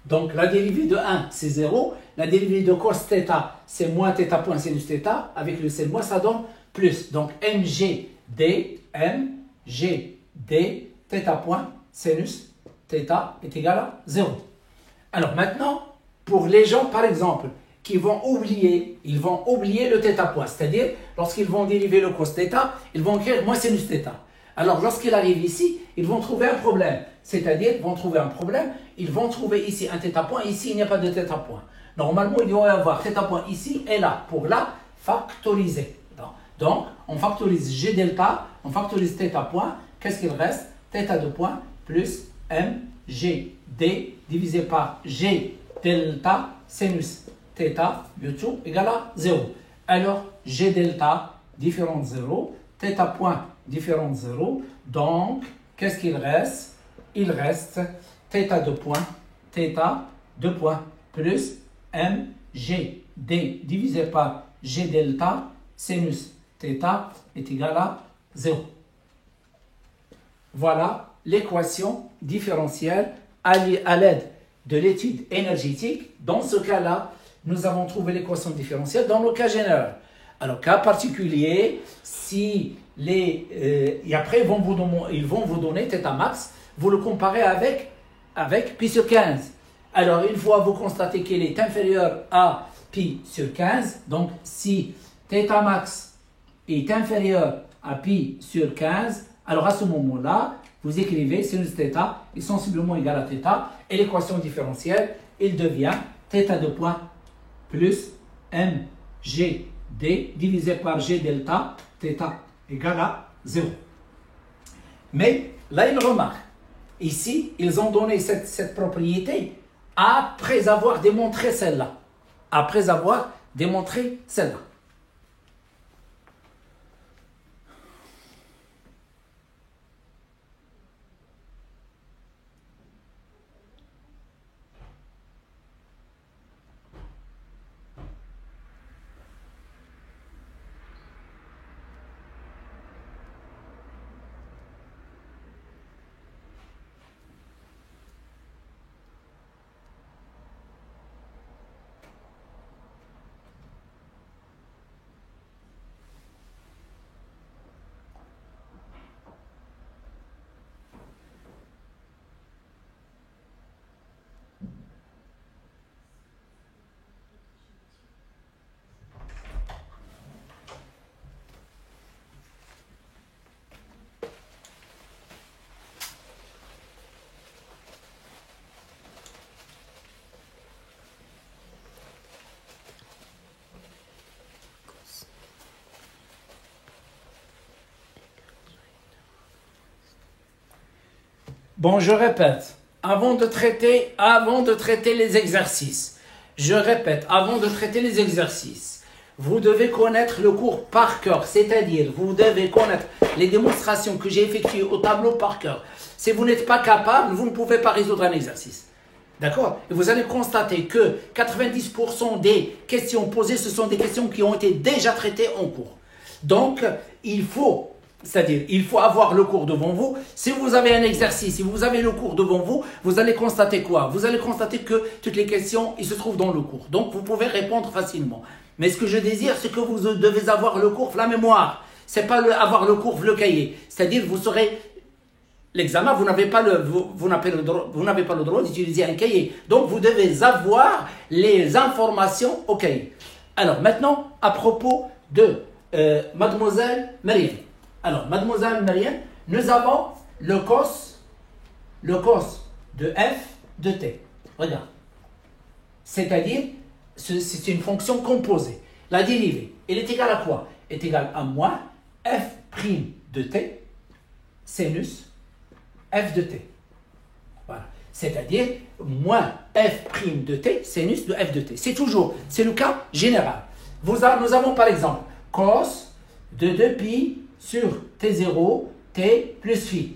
Donc la dérivée de 1 c'est 0, la dérivée de cos θ c'est moins θ point sinus θ, avec le signe moins ça donne plus. Donc mgd θ point sinus θ est égal à 0. Alors maintenant, pour les gens par exemple qui vont oublier, ils vont oublier le θ point, c'est-à-dire lorsqu'ils vont dériver le cos θ, ils vont écrire moins sinus θ. Alors, lorsqu'ils arrivent ici, ils vont trouver un problème. C'est-à-dire, ils vont trouver un problème, ils vont trouver ici un θ point, ici, il n'y a pas de θ point. Normalement, il doit y avoir θ point ici et là, pour la factoriser. Donc, on factorise G delta, on factorise θ point. Qu'est-ce qu'il reste? θ 2 points plus mg d divisé par G delta sinus θ, le tout égale à 0. Alors, G delta différent de 0, θ point différent de 0. Donc, qu'est-ce qu'il reste? Il reste θ 2 points, θ 2 points plus mg d divisé par G delta sinus θ est égal à 0. Voilà l'équation différentielle à l'aide de l'étude énergétique. Dans ce cas-là, nous avons trouvé l'équation différentielle dans le cas général. Alors, cas particulier, si et après, ils vont vous donner θ max, vous le comparez avec pi sur 15. Alors, une fois vous constatez qu'il est inférieur à pi sur 15, donc si θ max est inférieur à pi sur 15, alors à ce moment-là, vous écrivez sinus θ est sensiblement égal à θ, et l'équation différentielle, il devient θ 2 points plus mg d divisé par g delta θ égale à 0. Mais là, il remarque, ici, ils ont donné cette propriété après avoir démontré celle-là. Après avoir démontré celle-là. Bon, je répète, avant de traiter les exercices, vous devez connaître le cours par cœur, c'est-à-dire vous devez connaître les démonstrations que j'ai effectuées au tableau par cœur. Si vous n'êtes pas capable, vous ne pouvez pas résoudre un exercice. D'accord? Et vous allez constater que 90% des questions posées, ce sont des questions qui ont été déjà traitées en cours. Donc, il faut avoir le cours devant vous. Si vous avez un exercice, si vous avez le cours devant vous, vous allez constater quoi? Vous allez constater que toutes les questions, ils se trouvent dans le cours. Donc, vous pouvez répondre facilement. Mais ce que je désire, c'est que vous devez avoir le cours, la mémoire. C'est pas avoir le cours, le cahier. C'est-à-dire, vous serez... L'examen, vous n'avez pas le droit d'utiliser un cahier. Donc, vous devez avoir les informations au cahier. Alors, maintenant, à propos de Mademoiselle Mariam. Alors, Mademoiselle Mariam, nous avons le cos de f de t. Regarde. C'est-à-dire, c'est une fonction composée. La dérivée, elle est égale à quoi? Elle est égale à moins f' de t, sinus f de t. Voilà. C'est-à-dire, moins f' de t, sinus de f de t. C'est le cas général. Nous avons par exemple cos de 2pi sur t0, t plus phi.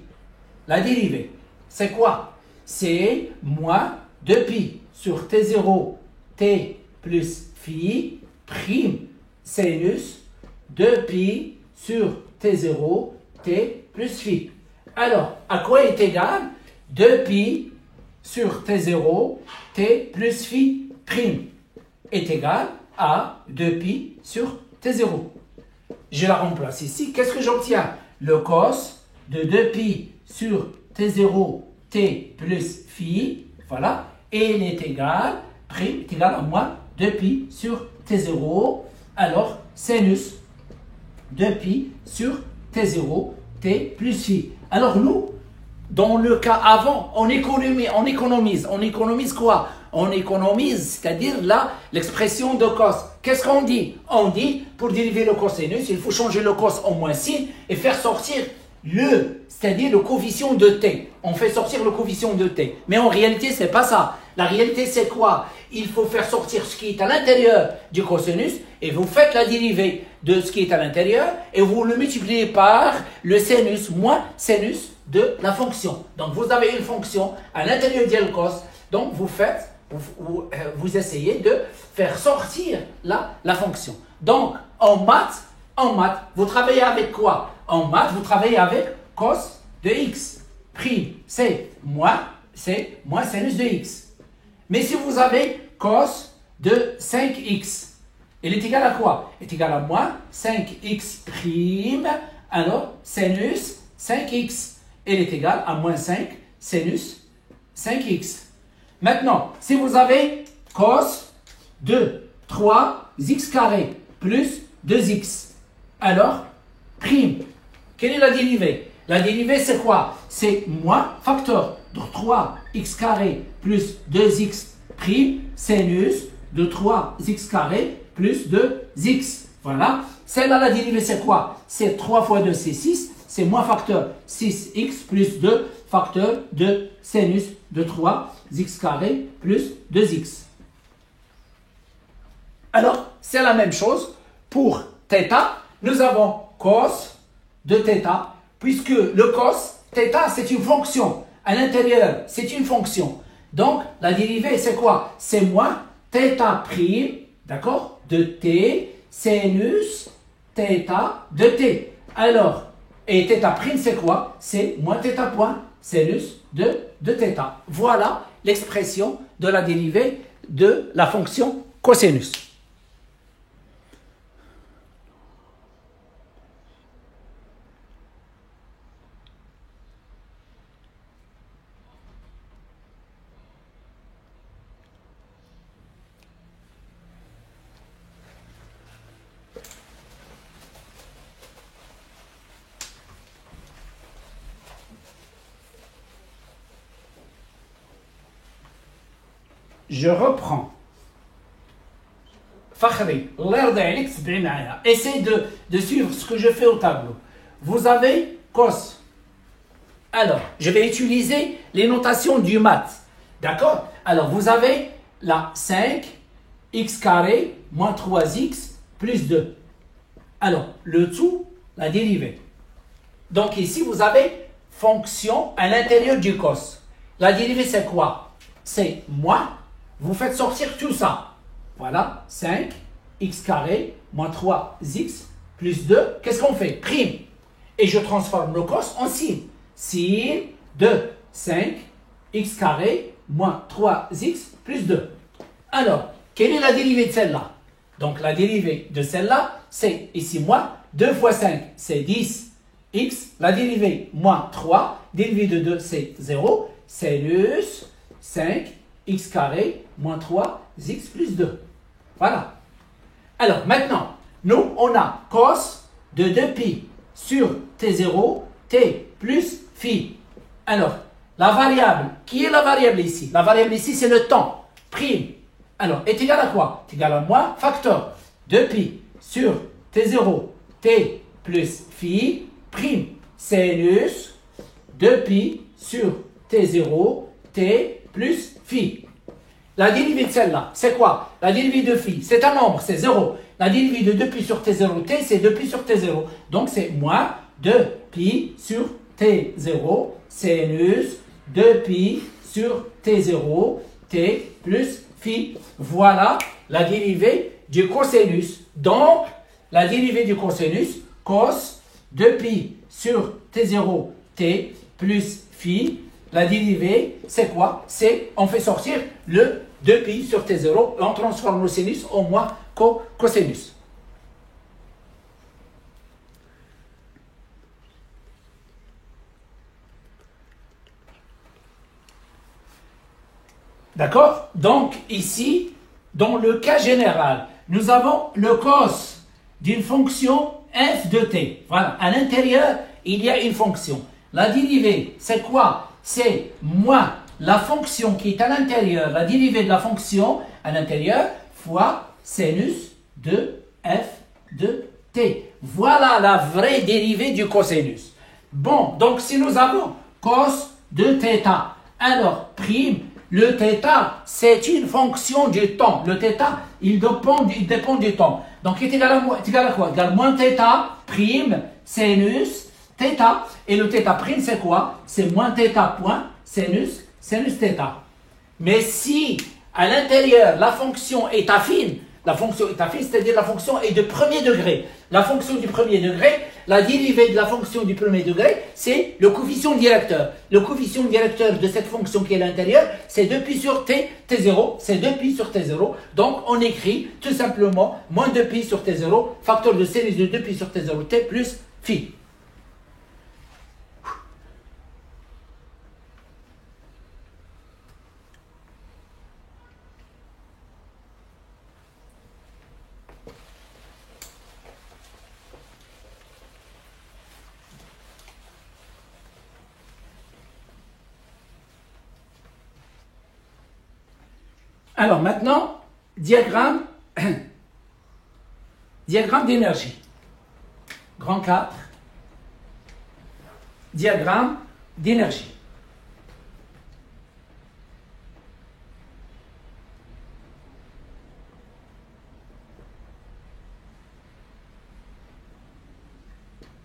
La dérivée, c'est quoi? C'est moins 2pi sur t0, t plus phi, prime sinus 2pi sur t0, t plus phi. Alors, à quoi est égal 2pi sur t0, t plus phi prime est égal à 2pi sur t0. Je la remplace ici. Qu'est-ce que j'obtiens? Le cos de 2pi sur t0, t plus phi, voilà, et il est égal, prime est égal à moins 2pi sur t0, alors sinus 2pi sur t0, t plus phi. Alors nous, dans le cas avant, on économise quoi? On économise, c'est-à-dire là, l'expression de cos. Qu'est-ce qu'on dit? On dit, pour dériver le cosinus, il faut changer le cos en moins sin et faire sortir c'est-à-dire le coefficient de t. On fait sortir le coefficient de t. Mais en réalité, c'est pas ça. La réalité, c'est quoi? Il faut faire sortir ce qui est à l'intérieur du cosinus et vous faites la dérivée de ce qui est à l'intérieur et vous le multipliez par le sinus moins sinus de la fonction. Donc, vous avez une fonction à l'intérieur du cos. Donc, vous essayez de faire sortir la fonction. Donc, en maths, vous travaillez avec quoi? En maths, vous travaillez avec cos de x. Prime, c'est moins sinus de x. Mais si vous avez cos de 5x, il est égal à quoi? Il est égal à moins 5x prime, alors sinus 5x. Il est égal à moins 5 sinus 5x. Maintenant, si vous avez cos de 3x carré plus 2x, alors prime. Quelle est la dérivée? La dérivée, c'est quoi? C'est moins facteur de 3x carré plus 2x prime sinus de 3x carré plus 2x. Voilà. Celle-là, la dérivée, c'est quoi? C'est 3 fois 2, c'est 6. C'est moins facteur 6x plus 2 facteur de sinus de 3x carré plus 2x. Alors, c'est la même chose pour θ. Nous avons cos de θ, puisque le cos, θ, c'est une fonction. À l'intérieur, c'est une fonction. Donc, la dérivée, c'est quoi? C'est moins θ', d'accord, de t, sinus θ de t. Alors, et θ', c'est quoi? C'est moins θ point, sinus de θ. Voilà l'expression de la dérivée de la fonction cosinus. Je reprends. Fakhri, essayez de suivre ce que je fais au tableau. Vous avez cos Alors, je vais utiliser les notations du maths. D'accord? Alors, vous avez la 5x carré moins 3x plus 2. Alors, le tout, la dérivée. Donc ici, vous avez fonction à l'intérieur du cos. La dérivée, c'est quoi? C'est moins, vous faites sortir tout ça. Voilà, 5x carré moins 3x plus 2. Qu'est-ce qu'on fait? Prime. Et je transforme le cos en sin. Sin de 5x carré moins 3x plus 2. Alors, quelle est la dérivée de celle-là? Donc, la dérivée de celle-là, c'est ici moins 2 fois 5, c'est 10x. La dérivée moins 3, dérivée de 2, c'est 0. Sinus 5x carré moins 3x plus 2. Voilà. Alors, maintenant, nous, on a cos de 2pi sur t0, t plus phi. Alors, la variable, qui est la variable ici? La variable ici, c'est le temps, prime. Alors, est égal à quoi? Est égal à moins facteur 2pi sur t0, t plus phi, prime, sinus 2pi sur t0, t plus phi. La dérivée de celle-là, c'est quoi? La dérivée de phi, c'est un nombre, c'est 0. La dérivée de 2pi sur t0, t, c'est 2pi sur t0. Donc, c'est moins 2pi sur t0, sinus 2pi sur t0, t plus phi. Voilà la dérivée du cosinus. Donc, la dérivée du cosinus, cos 2pi sur t0, t plus phi. La dérivée, c'est quoi? C'est, on fait sortir le 2pi sur t0 et on transforme le sinus en moins cosinus. D'accord? Donc, ici, dans le cas général, nous avons le cos d'une fonction f de t. Voilà, à l'intérieur, il y a une fonction. La dérivée, c'est quoi? C'est moins la fonction qui est à l'intérieur, la dérivée de la fonction à l'intérieur, fois sinus de f de t. Voilà la vraie dérivée du cosinus. Bon, donc si nous avons cos de θ, alors prime, le θ, c'est une fonction du temps. Le θ, il dépend du temps. Donc, il est égal à quoi? Égal à moins θ, prime, sinus, θ. Et le θ prime, c'est quoi? C'est moins θ point, sinus θ. Mais si, à l'intérieur, la fonction est affine, c'est-à-dire la fonction est de premier degré. La fonction du premier degré, la dérivée de la fonction du premier degré, c'est le coefficient directeur. Le coefficient directeur de cette fonction qui est à l'intérieur, c'est 2pi sur t0, c'est 2pi sur t0. Donc, on écrit tout simplement moins 2pi sur t0, facteur de sinus de 2pi sur t0, t plus phi. Alors maintenant, diagramme d'énergie. Grand 4. Diagramme d'énergie.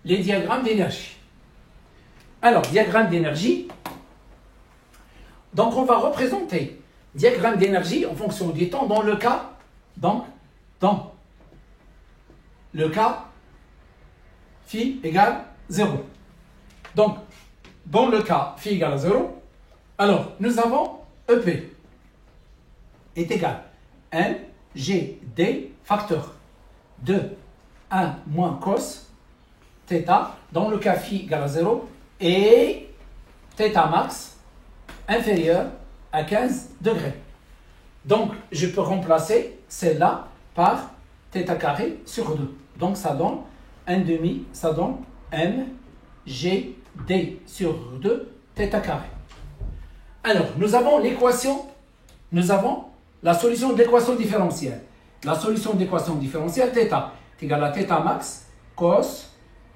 Les diagrammes d'énergie. Alors, diagramme d'énergie. Donc, on va représenter diagramme d'énergie en fonction du temps dans le cas, dans le cas phi égale 0. Donc, dans le cas phi égale 0, alors nous avons EP est égal à MGD facteur de 1 moins cos θ dans le cas phi égale à 0 et θ max inférieur à 15 degrés. Donc, je peux remplacer celle-là par θ carré sur 2. Donc, ça donne 1 demi, ça donne mgd sur 2 θ carré. Alors, nous avons l'équation, nous avons la solution de l'équation différentielle. La solution de l'équation différentielle, θ est égal à θ max cos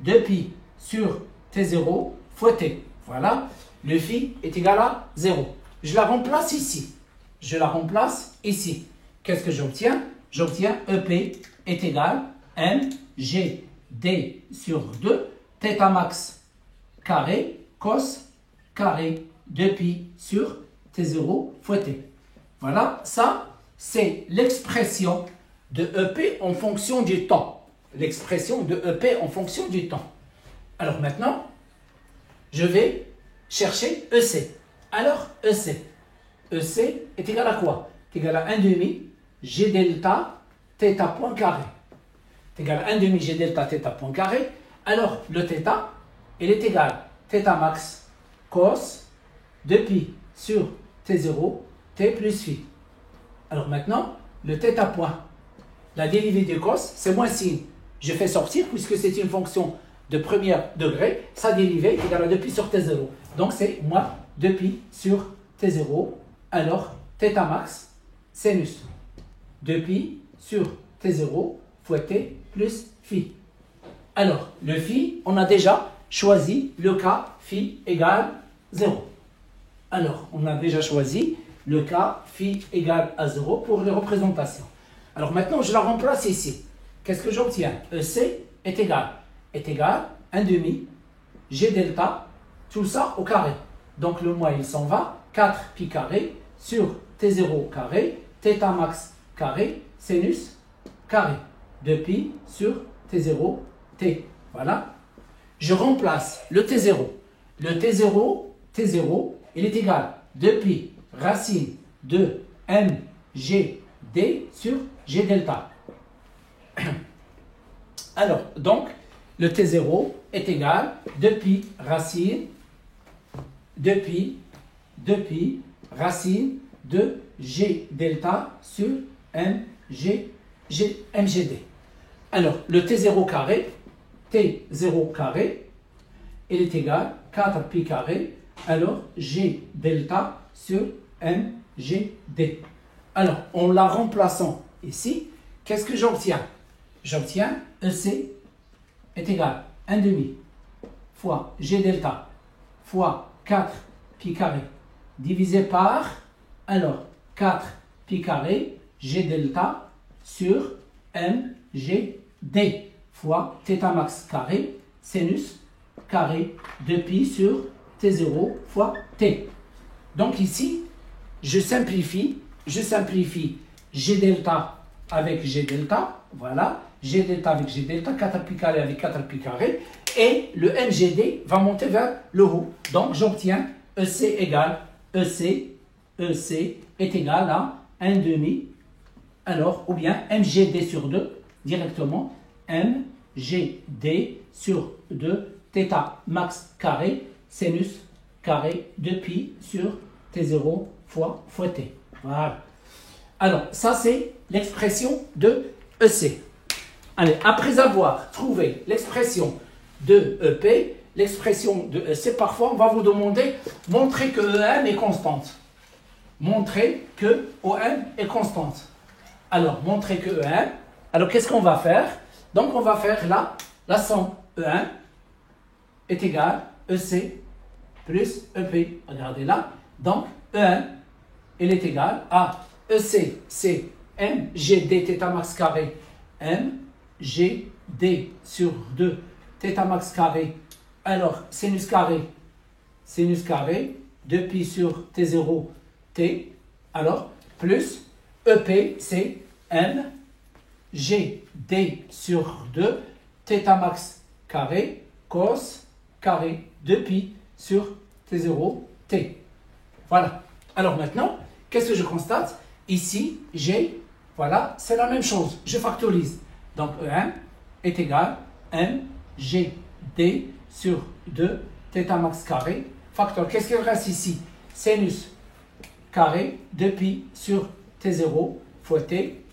2pi sur t0 fois t. Voilà, le phi est égal à 0. Je la remplace ici. Je la remplace ici. Qu'est-ce que j'obtiens? J'obtiens EP est égal à mgd sur 2 θ max carré cos carré 2pi sur T0 fois T. Voilà, ça, c'est l'expression de EP en fonction du temps. L'expression de EP en fonction du temps. Alors maintenant, je vais chercher EC. Alors, EC. EC est égal à quoi? C'est égal à 1 demi G delta θ point carré. C'est égal à 1 demi G delta θ point carré. Alors, le θ, il est égal à θ max cos 2pi sur T0, T plus phi. Alors maintenant, le θ point, la dérivée du cos, c'est moins signe. Je fais sortir, puisque c'est une fonction de premier degré, sa dérivée est égale à 2pi sur T0. Donc c'est moins 2pi sur T0. Alors, θ max, sinus 2pi sur T0 fois T plus phi. Alors, le phi, on a déjà choisi le cas phi égale 0. Alors, on a déjà choisi le cas phi égale à 0 pour les représentations. Alors maintenant, je la remplace ici. Qu'est-ce que j'obtiens? EC est égal à 1 demi G delta, tout ça au carré. Donc le moins, il s'en va. 4 pi carré sur T0 carré, θ max carré, sinus carré. 2pi sur T0, T. Voilà. Je remplace le T0. Le T0, il est égal à 2pi racine de mgd sur G delta. Alors, donc, le T0 est égal à 2pi racine, 2pi racine de G delta sur mgd. Alors, le T0 carré, il est égal à 4 pi carré, alors G delta sur mgd. Alors, en la remplaçant ici, qu'est-ce que j'obtiens? J'obtiens EC est égal à 1 demi fois G delta fois 4 pi carré divisé par, alors, 4 pi carré G delta sur mgd fois θ max carré sinus carré 2pi sur T0 fois T. Donc ici, je simplifie G delta avec G delta, voilà, G delta avec G delta, 4 pi carré avec 4 pi carré, et le mgd va monter vers le haut. Donc j'obtiens EC égale, EC est égal à 1 demi, alors, ou bien mgd sur 2, directement, mgd sur 2, θ max carré, sinus carré 2pi sur T0 fois T. Voilà. Alors, ça c'est l'expression de EC. Allez, après avoir trouvé l'expression de EP, l'expression de EC, parfois on va vous demander montrer que EM est constante. Montrer que OM est constante. Alors, montrer que EM. Alors, qu'est-ce qu'on va faire? Donc, on va faire là, la somme E1 est égale à EC plus EP. Regardez là. Donc, E1, il est égal à EC, c'est mgd θ max carré, mgd sur 2 θ max carré. Alors, sinus carré, 2pi sur T0, T. Alors, plus EP, c'est mgd sur 2 θ max carré, cos carré 2pi sur T0, T. Voilà. Alors maintenant, qu'est-ce que je constate? Ici, j'ai, voilà, c'est la même chose. Je factorise. Donc, E1 est égal à mgd sur 2 θ max carré. Facteur, qu'est-ce qu'il reste ici? Sinus carré 2pi sur T0 fois T.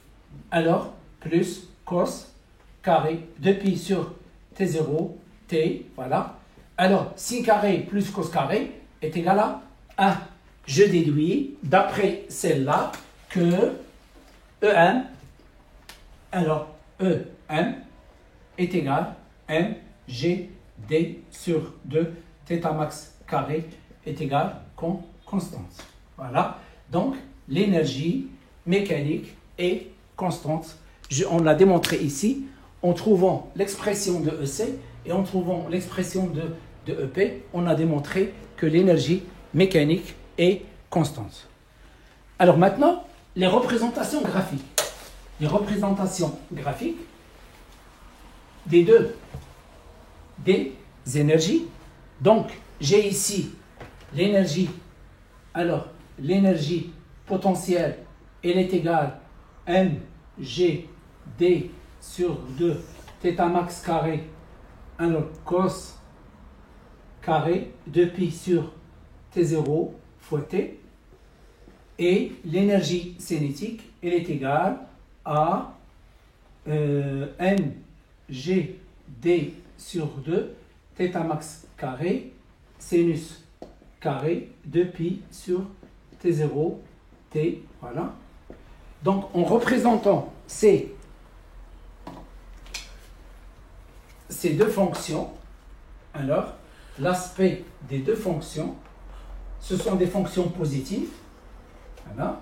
Alors, plus cos carré 2pi sur T0, T. Voilà. Alors, sin carré plus cos carré est égal à 1. Je déduis, d'après celle-là, que E1, alors E1 est égal à mgd sur 2 θ max carré est égal à constante. Voilà. Donc, l'énergie mécanique est constante. On l'a démontré ici en trouvant l'expression de EC et en trouvant l'expression de EP. On a démontré que l'énergie mécanique est constante. Alors maintenant, les représentations graphiques. Les représentations graphiques des énergies. Donc, j'ai ici l'énergie. Alors, l'énergie potentielle, elle est égale à mg d sur 2 θ max carré, alors cos carré 2pi sur T0 fois T. Et l'énergie cinétique, elle est égale à mg d sur 2 θ max carré sinus carré 2pi sur T0 T. Voilà. Donc en représentant ces deux fonctions, alors l'aspect des deux fonctions, ce sont des fonctions positives. Voilà.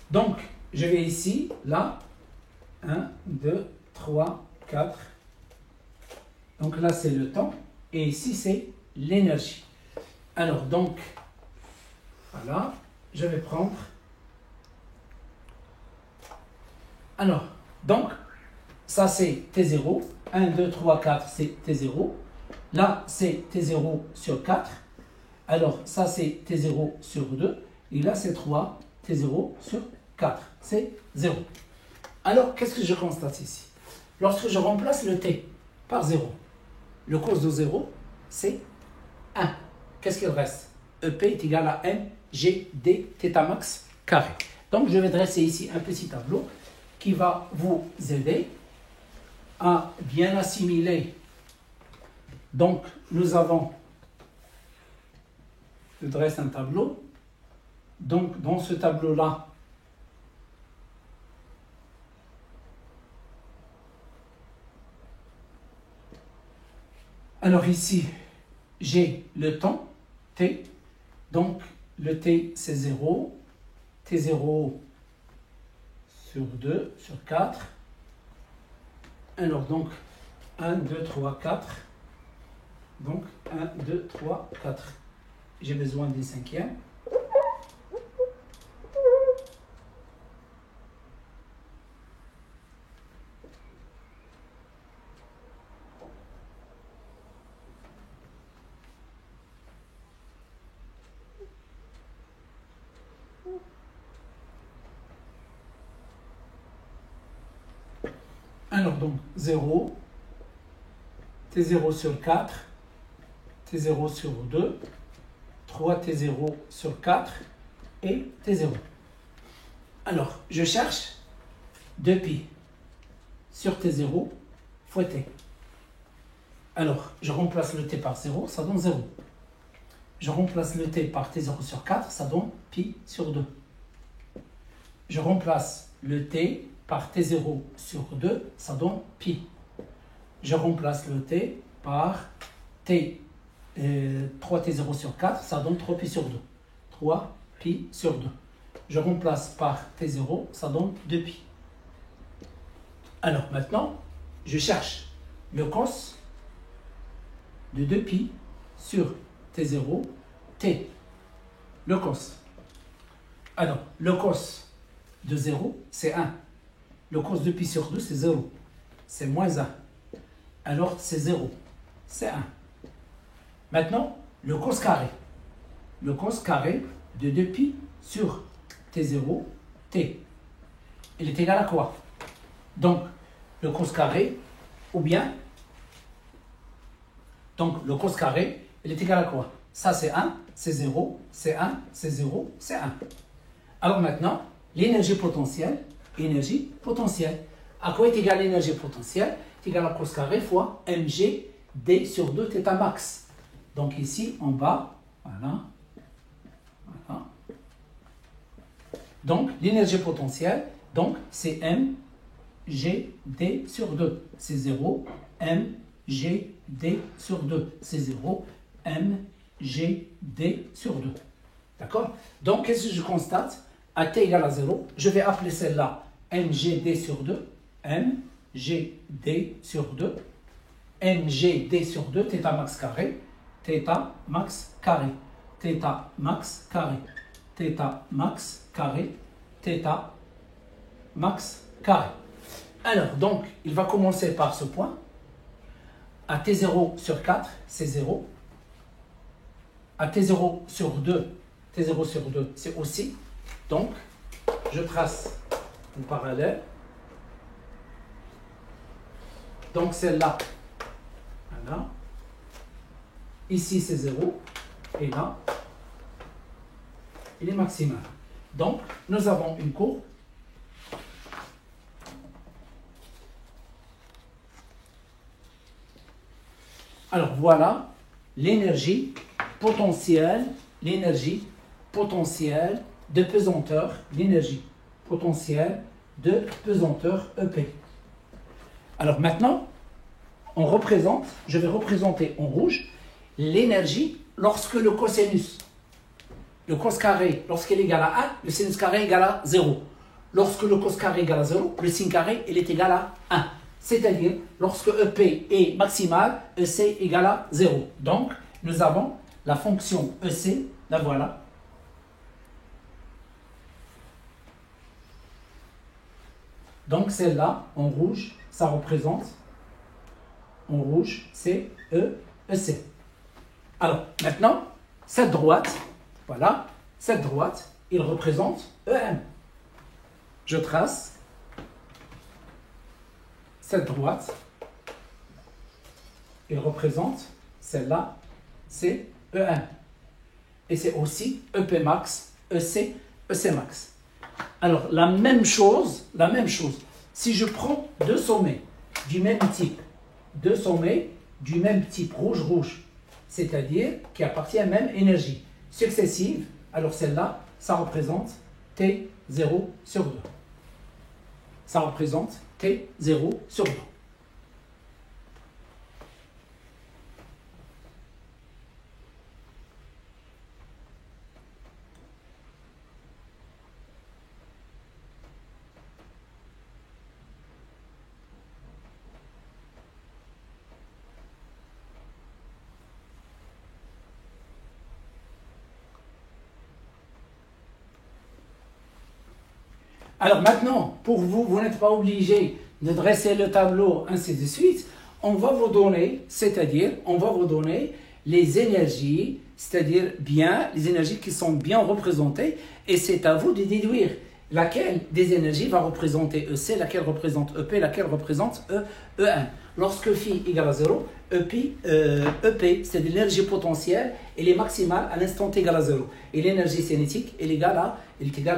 Donc je vais ici, là, 1, 2, 3, 4. Donc là c'est le temps et ici c'est l'énergie. Alors donc, voilà, je vais prendre. Alors, donc, ça c'est T0. 1, 2, 3, 4, c'est T0. Là, c'est T0 sur 4. Alors, ça c'est T0 sur 2. Et là, c'est 3, T0 sur 4. C'est 0. Alors, qu'est-ce que je constate ici? Lorsque je remplace le T par 0, le cos de 0, c'est 1. Qu'est-ce qu'il reste? EP est égal à mg d θ max carré. Donc, je vais dresser ici un petit tableau qui va vous aider à bien assimiler. Donc, nous avons, je dresse un tableau. Donc, dans ce tableau-là, alors ici, j'ai le temps, T. Donc, le T, c'est 0. T0 sur 2, sur 4. Alors, donc, 1, 2, 3, 4. Donc, 1, 2, 3, 4. J'ai besoin des cinquièmes. Alors donc 0, T0 sur 4, T0 sur 2, 3 T0 sur 4 et T0. Alors je cherche 2pi sur T0 fois T. Alors je remplace le T par 0, ça donne 0. Je remplace le T par T0 sur 4, ça donne pi sur 2. Je remplace le T par T0 sur 2, ça donne pi. Je remplace le T par T, 3T0 sur 4, ça donne 3pi sur 2. 3 pi sur 2. Je remplace par T0, ça donne 2pi. Alors maintenant, je cherche le cos de 2pi sur T0, T. Le cos. Alors, le cos de 0, c'est 1. Le cos de pi sur 2, c'est 0. C'est moins 1. Alors, c'est 0. C'est 1. Maintenant, le cos carré. Le cos carré de 2pi sur T0, T. Il est égal à quoi? Donc, le cos carré, ou bien, donc le cos carré, il est égal à quoi? Ça, c'est 1, c'est 0, c'est 1, c'est 0, c'est 1. Alors maintenant, l'énergie potentielle, à quoi est égale l'énergie potentielle? C'est égal à cos carré fois mg d sur 2 θ max. Donc ici, en bas, voilà. Voilà. Donc, l'énergie potentielle, donc, c'est mg d sur 2. C'est 0, mg d sur 2. C'est 0, mg MGD sur 2. D'accord? Donc, qu'est-ce que je constate? À t égale à 0, je vais appeler celle-là MGD sur 2. MGD sur 2. MGD sur 2, θ max carré. Θ max carré. Θ max carré. Θ max carré. Θ max carré. Alors, donc, il va commencer par ce point. À T0 sur 4, c'est 0. À T0 sur 2, T0 sur 2, c'est aussi. Donc, je trace une parallèle. Donc, celle-là, voilà. Ici, c'est 0. Et là, il est maximal. Donc, nous avons une courbe. Alors, voilà l'énergie potentielle de pesanteur, l'énergie potentielle de pesanteur EP. Alors maintenant, je vais représenter en rouge l'énergie lorsque le cosinus, le cos carré, lorsqu'il est égal à 1, le sinus carré est égal à 0. Lorsque le cos carré est égal à 0, le sin carré il est égal à 1. C'est-à-dire, lorsque EP est maximal, EC est égal à 0. Donc, nous avons la fonction EC, la voilà. Donc, celle-là, en rouge, ça représente, en rouge, c'est EC. Alors, maintenant, cette droite, voilà, cette droite, il représente EM. Je trace cette droite, il représente celle-là, c'est EM. Et c'est aussi EP max, EC, EC max. Alors, la même chose, si je prends deux sommets du même type, rouge, c'est-à-dire qui appartiennent à la même énergie successive, alors celle-là, ça représente T0 sur 2. Ça représente T0 sur 2. Alors maintenant, pour vous, vous n'êtes pas obligé de dresser le tableau, ainsi de suite. On va vous donner, les énergies, c'est-à-dire bien, les énergies qui sont bien représentées, et c'est à vous de déduire laquelle des énergies va représenter EC, laquelle représente EP, laquelle représente E1. Lorsque phi égale à 0, EP, c'est-à-dire l'énergie potentielle, elle est maximale à l'instant t égale à 0. Et l'énergie cinétique, elle est égale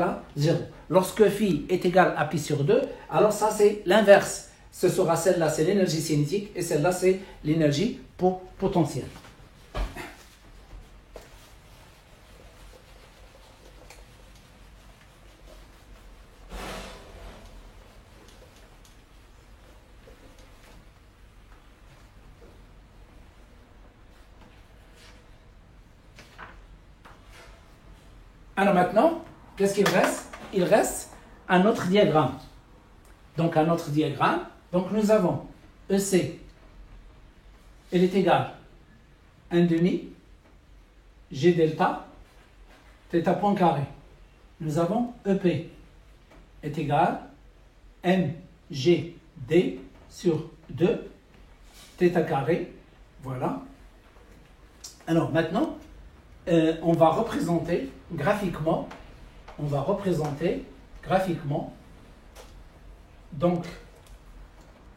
à 0. Lorsque phi est égal à pi sur 2, alors ça c'est l'inverse. Ce sera celle-là, c'est l'énergie cinétique, et celle-là c'est l'énergie potentielle. Alors maintenant, qu'est-ce qu'il reste? Il reste un autre diagramme. Donc un autre diagramme. Donc nous avons EC, elle est égale à 1 demi G delta θ point carré. Nous avons EP est égal à MGD sur 2 θ carré. Voilà. Alors maintenant, on va représenter graphiquement, donc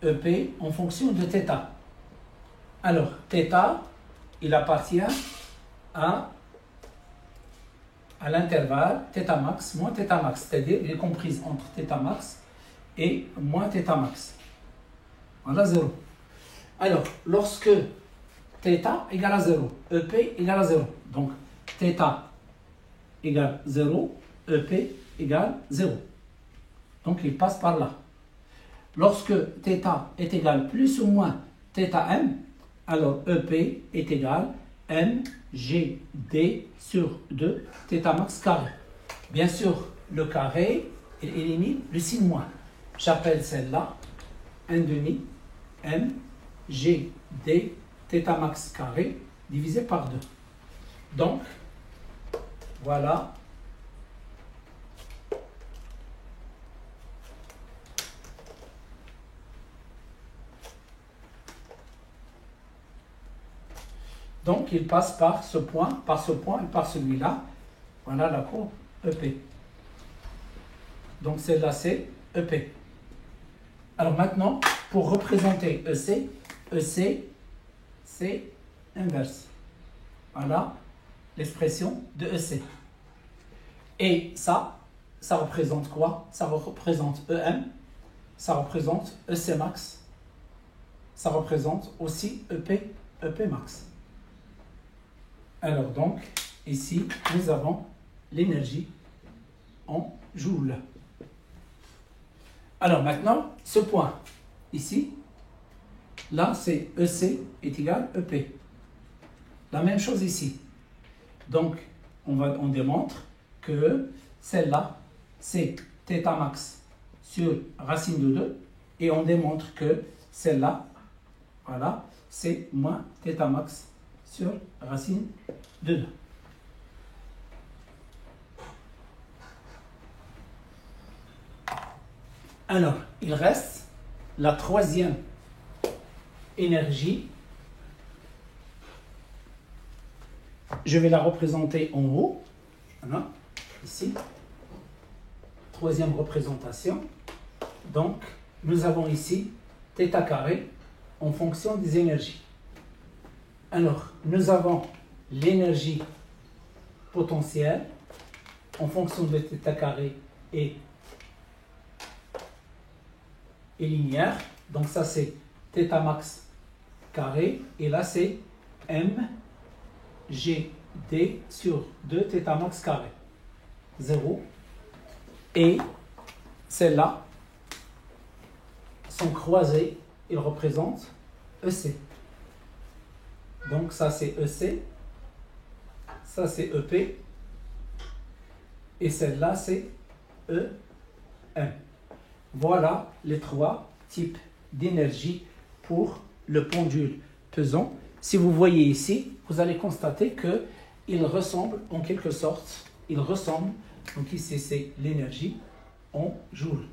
EP en fonction de θ. Alors θ, il appartient à l'intervalle θ max moins θ max, c'est-à-dire il est compris entre θ max et moins θ max. Voilà 0. Alors lorsque θ égale à 0, EP égale à 0, donc θ égale 0, EP égale 0. Donc il passe par là. Lorsque θ est égal plus ou moins θm, alors EP est égal mgd sur 2 θ max carré. Bien sûr, le carré, il élimine le signe moins. J'appelle celle-là 1/2 mgd θ max carré divisé par 2. Donc, voilà. Donc, il passe par ce point et par celui-là. Voilà la courbe EP. Donc, celle-là, c'est EP. Alors maintenant, pour représenter EC, c'est inverse. Voilà l'expression de EC. Et ça représente quoi? Ça représente EM, ça représente EC max, ça représente aussi EP max. Alors donc, ici, nous avons l'énergie en joules. Alors maintenant, ce point, ici, là, c'est EC est égal à EP. La même chose ici. Donc, on démontre que celle-là, c'est θ max sur racine de 2. Et on démontre que celle-là, voilà, c'est moins θ max sur racine de 2. Alors, il reste la troisième énergie. Je vais la représenter en haut. Voilà, ici. Troisième représentation. Donc, nous avons ici θ carré en fonction des énergies. Alors, nous avons l'énergie potentielle en fonction de θ carré et linéaire. Donc ça c'est θ max carré et là c'est mgd sur 2 θ max carré. 0. Et celles-là sont croisées, ils représentent EC. Donc ça c'est EC, ça c'est EP et celle-là c'est EM. Voilà les trois types d'énergie pour le pendule pesant. Si vous voyez ici, vous allez constater qu'il ressemble en quelque sorte, donc ici c'est l'énergie en joules.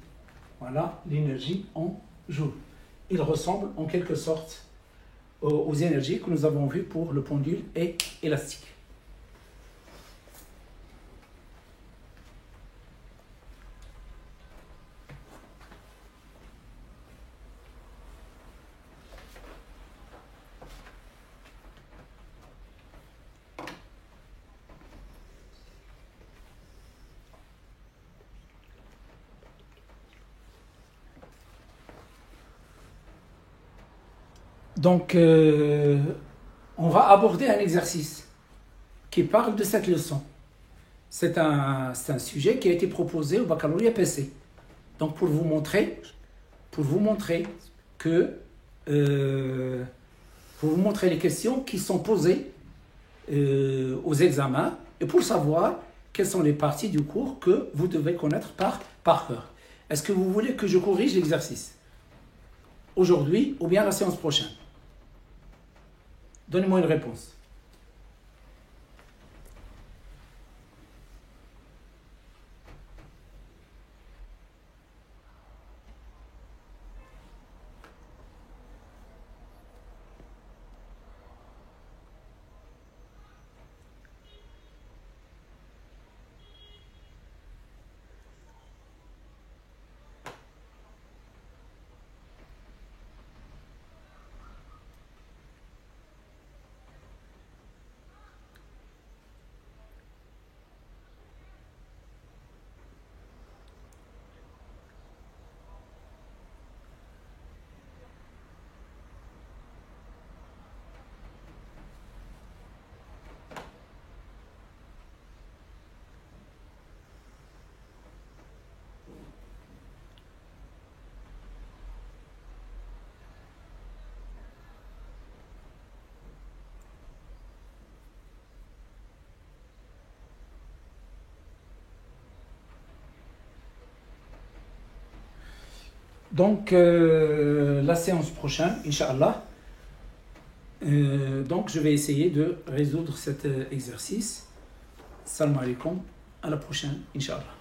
Voilà l'énergie en joules. Il ressemble en quelque sorte aux énergies que nous avons vues pour le pendule et élastique. Donc, on va aborder un exercice qui parle de cette leçon. C'est un sujet qui a été proposé au baccalauréat PC. Donc, pour vous montrer que pour vous montrer les questions qui sont posées aux examens et pour savoir quelles sont les parties du cours que vous devez connaître par cœur. Est-ce que vous voulez que je corrige l'exercice aujourd'hui ou bien la séance prochaine? Donnez-moi une réponse. Donc, la séance prochaine, Inch'Allah, donc je vais essayer de résoudre cet exercice. Salam alaikum, à la prochaine, Inch'Allah.